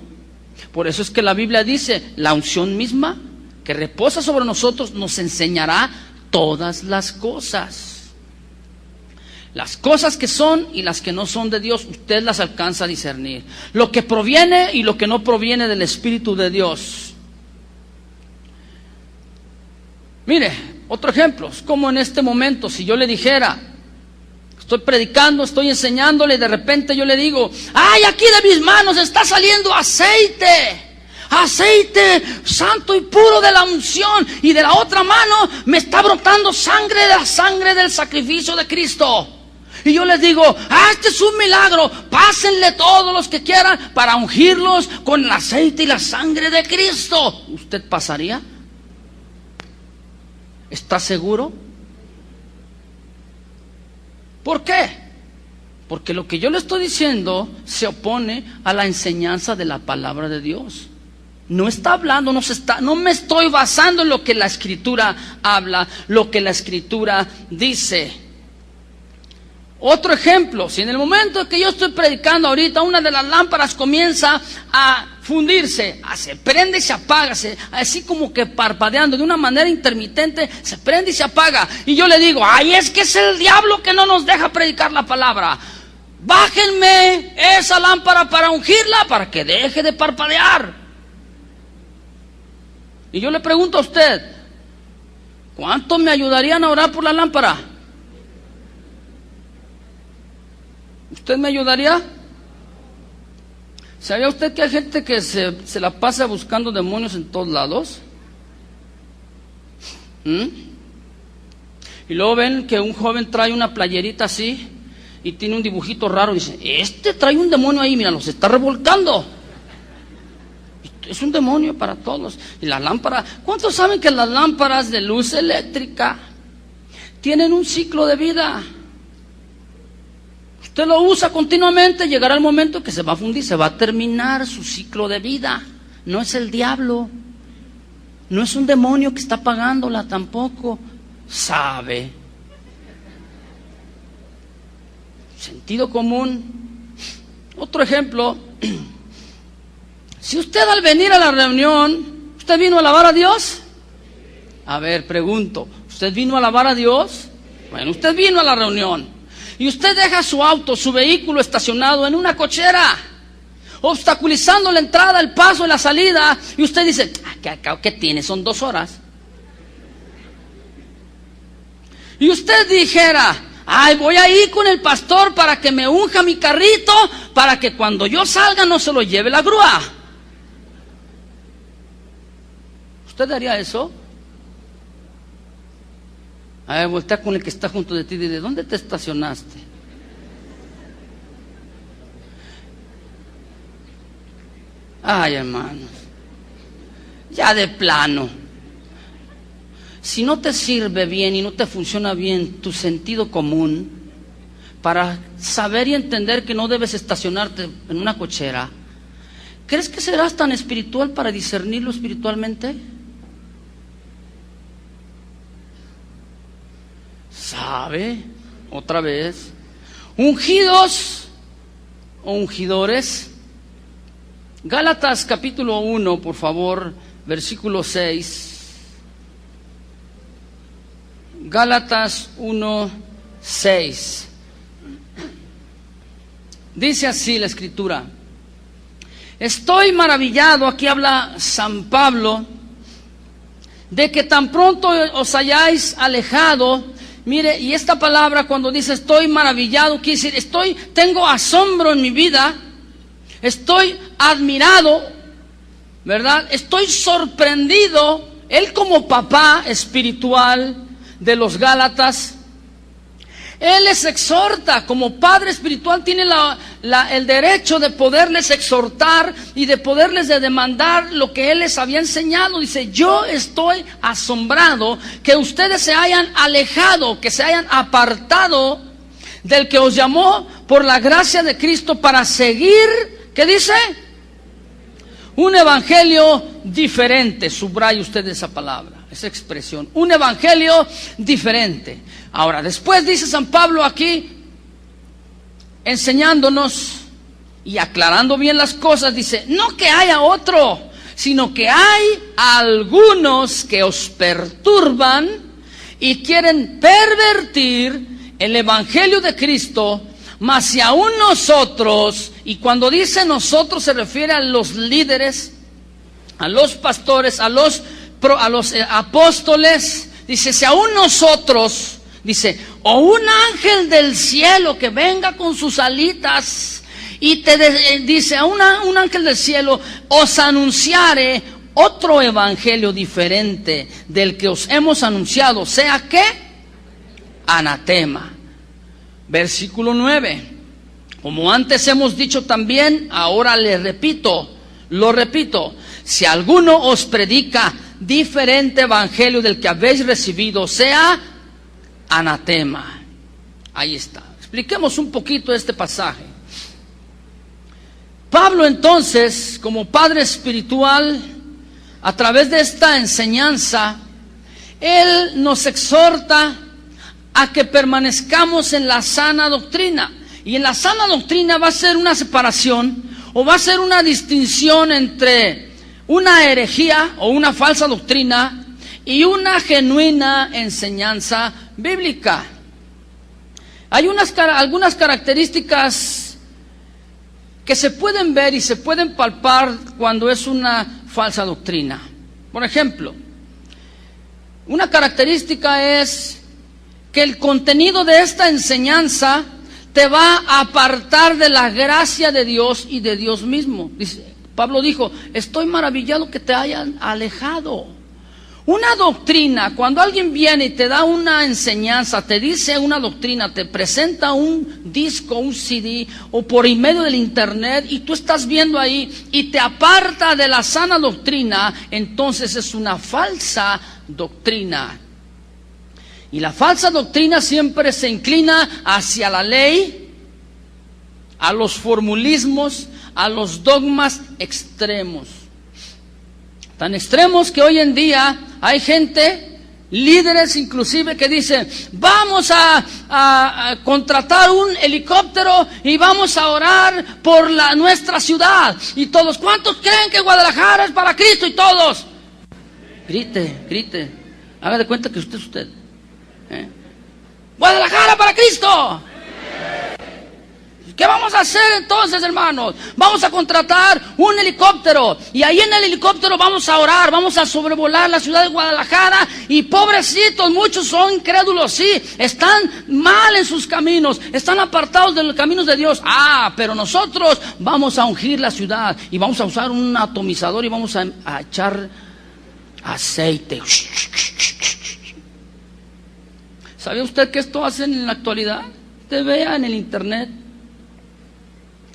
Speaker 1: Por eso es que la Biblia dice: la unción misma que reposa sobre nosotros nos enseñará todas las cosas. Las cosas que son y las que no son de Dios, usted las alcanza a discernir. Lo que proviene y lo que no proviene del Espíritu de Dios. Mire, otro ejemplo, es como en este momento, si yo le dijera, estoy predicando, estoy enseñándole, y de repente yo le digo: ¡ay, aquí de mis manos está saliendo aceite! Aceite santo y puro de la unción, y de la otra mano me está brotando sangre, de la sangre del sacrificio de Cristo. Y yo les digo: este es un milagro, pásenle todos los que quieran para ungirlos con el aceite y la sangre de Cristo. ¿Usted pasaría? ¿Está seguro? ¿Por qué? Porque lo que yo le estoy diciendo se opone a la enseñanza de la palabra de Dios. No está hablando, no me estoy basando en lo que la Escritura habla, lo que la Escritura dice. Otro ejemplo: si en el momento que yo estoy predicando ahorita, una de las lámparas comienza a fundirse, se prende y se apaga, así como que parpadeando de una manera intermitente, se prende y se apaga, y yo le digo: ¡ay, es que es el diablo que no nos deja predicar la palabra! Bájenme esa lámpara para ungirla, para que deje de parpadear. Y yo le pregunto a usted: ¿cuánto me ayudarían a orar por la lámpara? ¿Usted me ayudaría? ¿Sabía usted que hay gente que se la pasa buscando demonios en todos lados? Y luego ven que un joven trae una playerita así y tiene un dibujito raro, y dice: este trae un demonio ahí, mira, los está revolcando. Es un demonio para todos. Y la lámpara, ¿cuántos saben que las lámparas de luz eléctrica tienen un ciclo de vida? Usted lo usa continuamente, llegará el momento que se va a fundir, se va a terminar su ciclo de vida. No es el diablo, no es un demonio que está apagándola tampoco. Sabe. Sentido común. Otro ejemplo: si usted al venir a la reunión, ¿usted vino a alabar a Dios? A ver, pregunto, ¿usted vino a alabar a Dios? Bueno, usted vino a la reunión y usted deja su auto, su vehículo estacionado en una cochera, obstaculizando la entrada, el paso y la salida, y usted dice: ¿qué tiene? Son 2 horas. y usted dijera, ay, voy a ir con el pastor para que me unja mi carrito, para que cuando yo salga no se lo lleve la grúa. ¿Usted haría eso? A ver, voltea con el que está junto de ti y dile, ¿dónde te estacionaste? Ay, hermanos, ya de plano, si no te sirve bien y no te funciona bien tu sentido común para saber y entender que no debes estacionarte en una cochera, ¿crees que serás tan espiritual para discernirlo espiritualmente? ¿Sabe? Otra vez, ungidos o ungidores. Gálatas capítulo 1, por favor, versículo 6. Gálatas 1, 6. Dice así la escritura. Estoy maravillado, aquí habla San Pablo, de que tan pronto os hayáis alejado. Mire, y esta palabra cuando dice estoy maravillado, quiere decir tengo asombro en mi vida, estoy admirado, ¿verdad? Estoy sorprendido, él como papá espiritual de los Gálatas, él les exhorta, como padre espiritual tiene el derecho de poderles exhortar y de poderles demandar lo que él les había enseñado. Dice, yo estoy asombrado que ustedes se hayan alejado, que se hayan apartado del que os llamó por la gracia de Cristo para seguir, ¿qué dice? Un evangelio diferente. Subraye usted esa palabra, esa expresión, un evangelio diferente. Ahora, después dice San Pablo aquí, enseñándonos y aclarando bien las cosas, dice, no que haya otro, sino que hay algunos que os perturban y quieren pervertir el evangelio de Cristo, mas si aún nosotros, y cuando dice nosotros se refiere a los líderes, a los pastores, a los apóstoles, dice, si aún nosotros, dice, o un ángel del cielo que venga con sus alitas y dice, a un ángel del cielo os anunciare otro evangelio diferente del que os hemos anunciado, sea que anatema. Versículo 9. Como antes hemos dicho también, ahora lo repito, si alguno os predica diferente evangelio del que habéis recibido, sea anatema. Ahí está. Expliquemos un poquito este pasaje. Pablo entonces, como padre espiritual, a través de esta enseñanza, él nos exhorta a que permanezcamos en la sana doctrina. Y en la sana doctrina va a ser una separación o va a ser una distinción entre una herejía o una falsa doctrina y una genuina enseñanza bíblica. Hay algunas características que se pueden ver y se pueden palpar cuando es una falsa doctrina. Por ejemplo, una característica es que el contenido de esta enseñanza te va a apartar de la gracia de Dios y de Dios mismo. Pablo dijo, estoy maravillado que te hayan alejado. Una doctrina, cuando alguien viene y te da una enseñanza, te dice una doctrina, te presenta un disco, un CD o por medio del internet y tú estás viendo ahí y te aparta de la sana doctrina, entonces es una falsa doctrina. Y la falsa doctrina siempre se inclina hacia la ley, a los formulismos, a los dogmas extremos. Tan extremos que hoy en día hay gente, líderes inclusive, que dicen, vamos a contratar un helicóptero y vamos a orar por nuestra ciudad. Y todos, ¿cuántos creen que Guadalajara es para Cristo? Y todos, grite, haga de cuenta que usted es usted. Guadalajara para Cristo. ¿Qué vamos a hacer entonces, hermanos? Vamos a contratar un helicóptero y ahí en el helicóptero vamos a orar, vamos a sobrevolar la ciudad de Guadalajara y pobrecitos, muchos son incrédulos, sí, están mal en sus caminos, están apartados de los caminos de Dios. Pero nosotros vamos a ungir la ciudad y vamos a usar un atomizador y vamos a echar aceite. ¿Sabe usted que esto hacen en la actualidad? Te vea en el internet.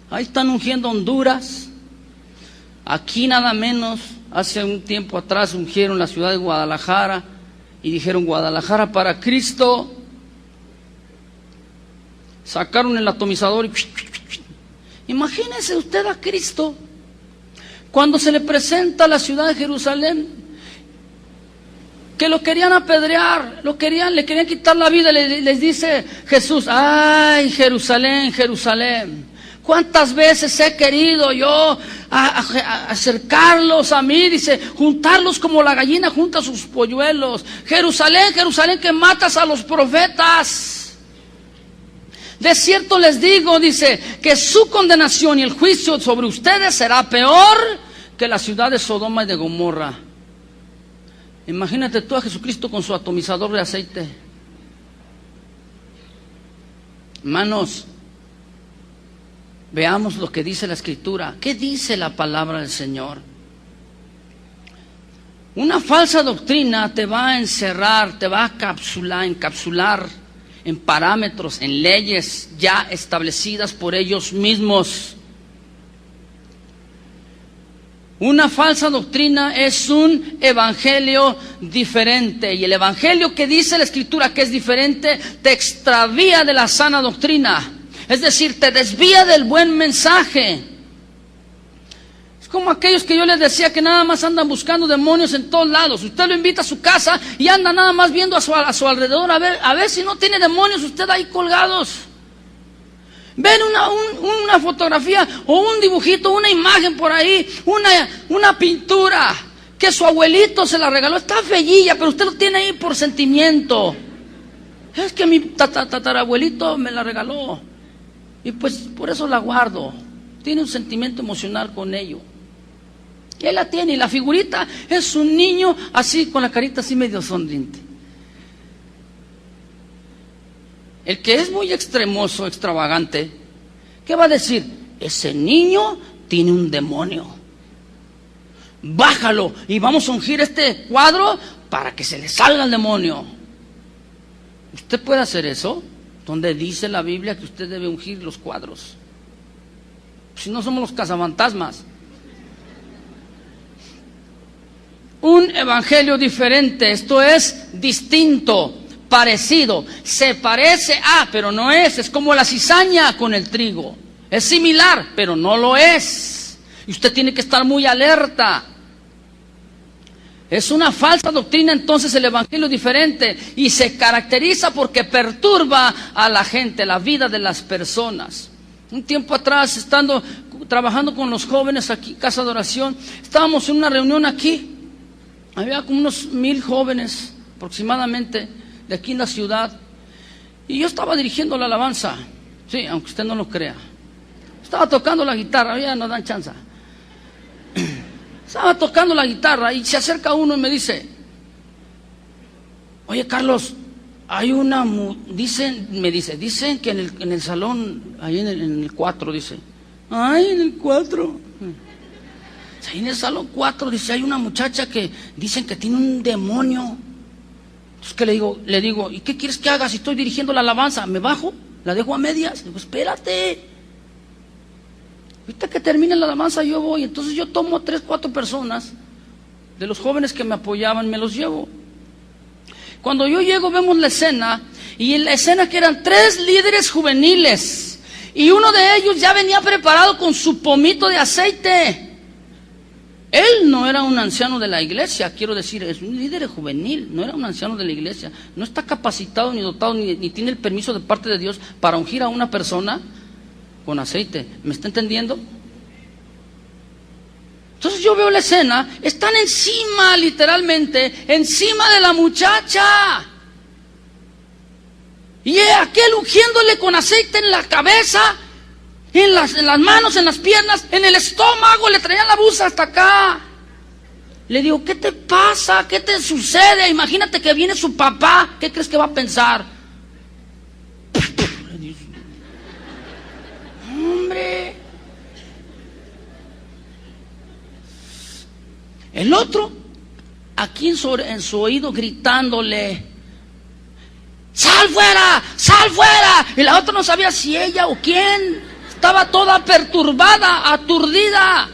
Speaker 1: Ahí están ungiendo Honduras. Aquí nada menos, hace un tiempo atrás ungieron la ciudad de Guadalajara y dijeron Guadalajara para Cristo. Sacaron el atomizador y... Imagínese usted a Cristo cuando se le presenta a la ciudad de Jerusalén, que lo querían apedrear, le querían quitar la vida. Les dice Jesús: ay, Jerusalén, Jerusalén, ¿cuántas veces he querido yo acercarlos a mí? Dice, juntarlos como la gallina junta sus polluelos. Jerusalén, Jerusalén, que matas a los profetas. De cierto les digo, dice, que su condenación y el juicio sobre ustedes será peor que la ciudad de Sodoma y de Gomorra. Imagínate tú a Jesucristo con su atomizador de aceite. Hermanos, veamos lo que dice la Escritura. ¿Qué dice la palabra del Señor? Una falsa doctrina te va a encerrar, te va a encapsular en parámetros, en leyes ya establecidas por ellos mismos. Una falsa doctrina es un evangelio diferente. Y el evangelio que dice la Escritura que es diferente te extravía de la sana doctrina. Es decir, te desvía del buen mensaje. Es como aquellos que yo les decía que nada más andan buscando demonios en todos lados. Usted lo invita a su casa y anda nada más viendo a su alrededor a ver si no tiene demonios usted ahí colgados. Ven una fotografía o un dibujito, una imagen por ahí, una pintura que su abuelito se la regaló. Está bellilla, pero usted lo tiene ahí por sentimiento. Es que mi tatarabuelito me la regaló y pues por eso la guardo. Tiene un sentimiento emocional con ello. Y él la tiene, y la figurita es un niño así, con la carita así medio sonriente. El que es muy extremoso, extravagante, ¿qué va a decir? Ese niño tiene un demonio. Bájalo y vamos a ungir este cuadro para que se le salga el demonio. ¿Usted puede hacer eso? ¿Dónde dice la Biblia que usted debe ungir los cuadros? Si no, somos los cazafantasmas. Un evangelio diferente, esto es distinto, parecido, se parece a, pero no es. Es como la cizaña con el trigo. Es similar, pero no lo es. Y usted tiene que estar muy alerta. Es una falsa doctrina entonces el evangelio diferente, y se caracteriza porque perturba a la gente, la vida de las personas. Un tiempo atrás, trabajando con los jóvenes aquí, Casa de Oración, estábamos en una reunión aquí. Había como unos 1000 jóvenes aproximadamente de aquí en la ciudad, y yo estaba dirigiendo la alabanza. Sí, aunque usted no lo crea. Estaba tocando la guitarra, ya no dan chance. Estaba tocando la guitarra y se acerca uno y me dice: oye, Carlos, hay una, dicen que en el salón, ahí en el 4, dice. Ay, en el 4. Ahí en el salón 4, dice, hay una muchacha que dicen que tiene un demonio. Entonces, ¿qué le digo, ¿y qué quieres que haga si estoy dirigiendo la alabanza? ¿Me bajo? ¿La dejo a medias? Le digo, espérate. Ahorita que termine la alabanza yo voy. Entonces yo tomo 3, 4 personas de los jóvenes que me apoyaban, me los llevo. Cuando yo llego vemos la escena, y en la escena que eran 3 líderes juveniles, y uno de ellos ya venía preparado con su pomito de aceite. Él no era un anciano de la iglesia, quiero decir, es un líder juvenil, no era un anciano de la iglesia, no está capacitado ni dotado ni tiene el permiso de parte de Dios para ungir a una persona con aceite. ¿Me está entendiendo? Entonces yo veo la escena, están encima, literalmente, encima de la muchacha. Y aquel ungiéndole con aceite en la cabeza, En las manos, en las piernas, en el estómago, le traían la busa hasta acá. Le digo, ¿qué te pasa? ¿Qué te sucede? Imagínate que viene su papá, ¿qué crees que va a pensar? Hombre. El otro, aquí en su oído gritándole, ¡sal fuera! ¡Sal fuera! Y la otra no sabía si ella o quién. Estaba toda perturbada, aturdida.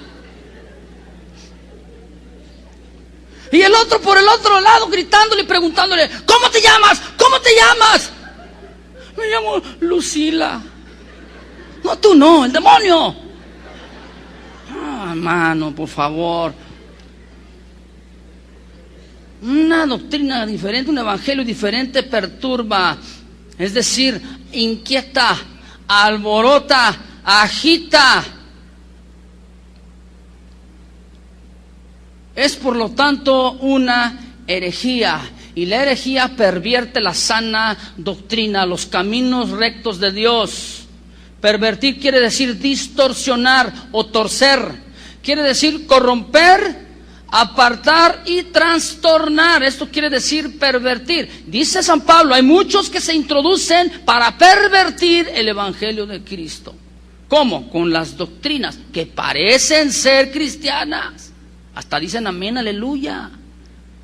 Speaker 1: Y el otro por el otro lado gritándole y preguntándole, ¿cómo te llamas? ¿Cómo te llamas? Me llamo Lucila. No, tú no, el demonio. Ah, hermano, por favor. Una doctrina diferente, un evangelio diferente perturba, es decir, inquieta, alborota, agita. Es por lo tanto una herejía, y la herejía pervierte la sana doctrina, los caminos rectos de Dios. Pervertir quiere decir distorsionar o torcer, quiere decir corromper, apartar y trastornar. Esto quiere decir pervertir. Dice San Pablo, hay muchos que se introducen para pervertir el evangelio de Cristo. ¿Cómo? Con las doctrinas que parecen ser cristianas. Hasta dicen amén, aleluya.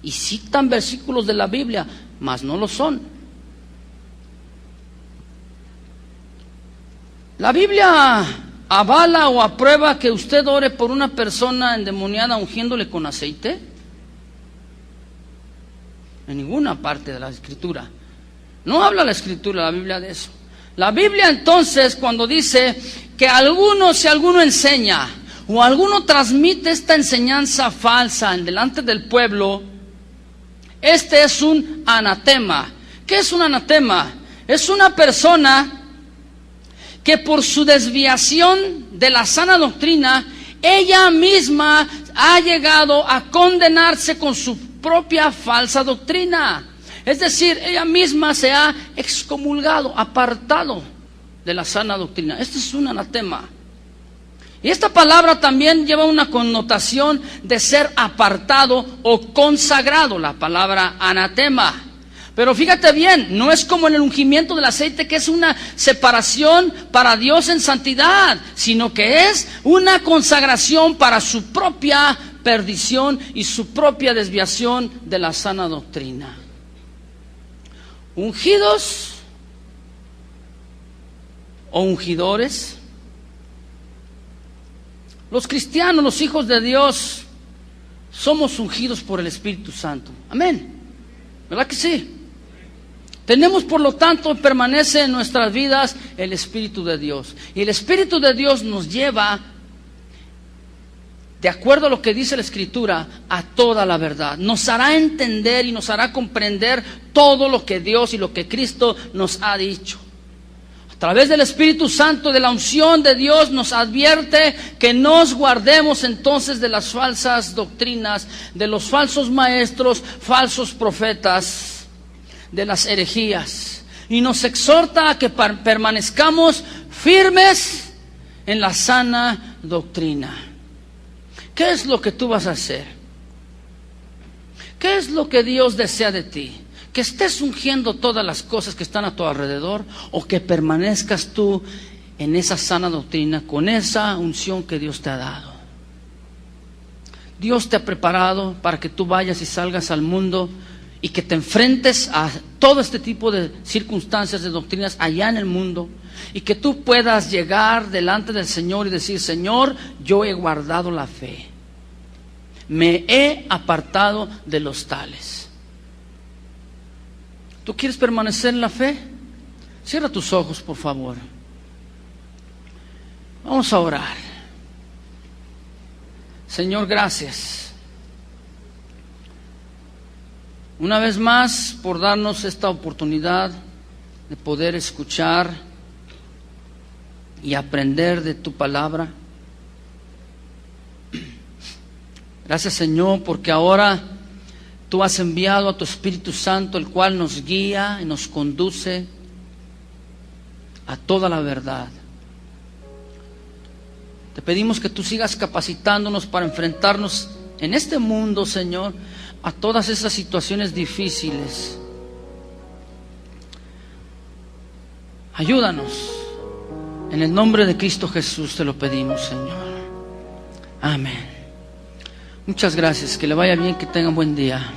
Speaker 1: Y citan versículos de la Biblia, mas no lo son. La Biblia avala o aprueba que usted ore por una persona endemoniada ungiéndole con aceite. En ninguna parte de la Escritura. No habla la Escritura, la Biblia, de eso. La Biblia entonces, cuando dice que si alguno enseña o alguno transmite esta enseñanza falsa en delante del pueblo, este es un anatema. ¿Qué es un anatema? Es una persona que por su desviación de la sana doctrina, ella misma ha llegado a condenarse con su propia falsa doctrina. Es decir, ella misma se ha excomulgado, apartado de la sana doctrina. Esto es un anatema. Y esta palabra también lleva una connotación de ser apartado o consagrado, la palabra anatema. Pero fíjate bien, no es como en el ungimiento del aceite, que es una separación para Dios en santidad, sino que es una consagración para su propia perdición y su propia desviación de la sana doctrina. Ungidos o ungidores. Los cristianos, los hijos de Dios, somos ungidos por el Espíritu Santo. Amén. ¿Verdad que sí? Tenemos, por lo tanto, permanece en nuestras vidas el Espíritu de Dios. Y el Espíritu de Dios nos lleva, de acuerdo a lo que dice la Escritura, a toda la verdad. Nos hará entender y nos hará comprender todo lo que Dios y lo que Cristo nos ha dicho. A través del Espíritu Santo, de la unción de Dios, nos advierte que nos guardemos entonces de las falsas doctrinas, de los falsos maestros, falsos profetas, de las herejías, y nos exhorta a que permanezcamos firmes en la sana doctrina. ¿Qué es lo que tú vas a hacer? ¿Qué es lo que Dios desea de ti? ¿Que estés ungiendo todas las cosas que están a tu alrededor, o que permanezcas tú en esa sana doctrina con esa unción que Dios te ha dado? Dios te ha preparado para que tú vayas y salgas al mundo y que te enfrentes a todo este tipo de circunstancias, de doctrinas allá en el mundo, y que tú puedas llegar delante del Señor y decir: Señor, yo he guardado la fe, me he apartado de los tales. ¿Tú quieres permanecer en la fe? Cierra tus ojos, por favor. Vamos a orar. Señor, gracias una vez más por darnos esta oportunidad de poder escuchar y aprender de tu palabra. Gracias, Señor, porque ahora tú has enviado a tu Espíritu Santo, el cual nos guía y nos conduce a toda la verdad. Te pedimos que tú sigas capacitándonos para enfrentarnos en este mundo, Señor, a todas esas situaciones difíciles. Ayúdanos. En el nombre de Cristo Jesús te lo pedimos, Señor. Amén. Muchas gracias. Que le vaya bien, que tengan buen día.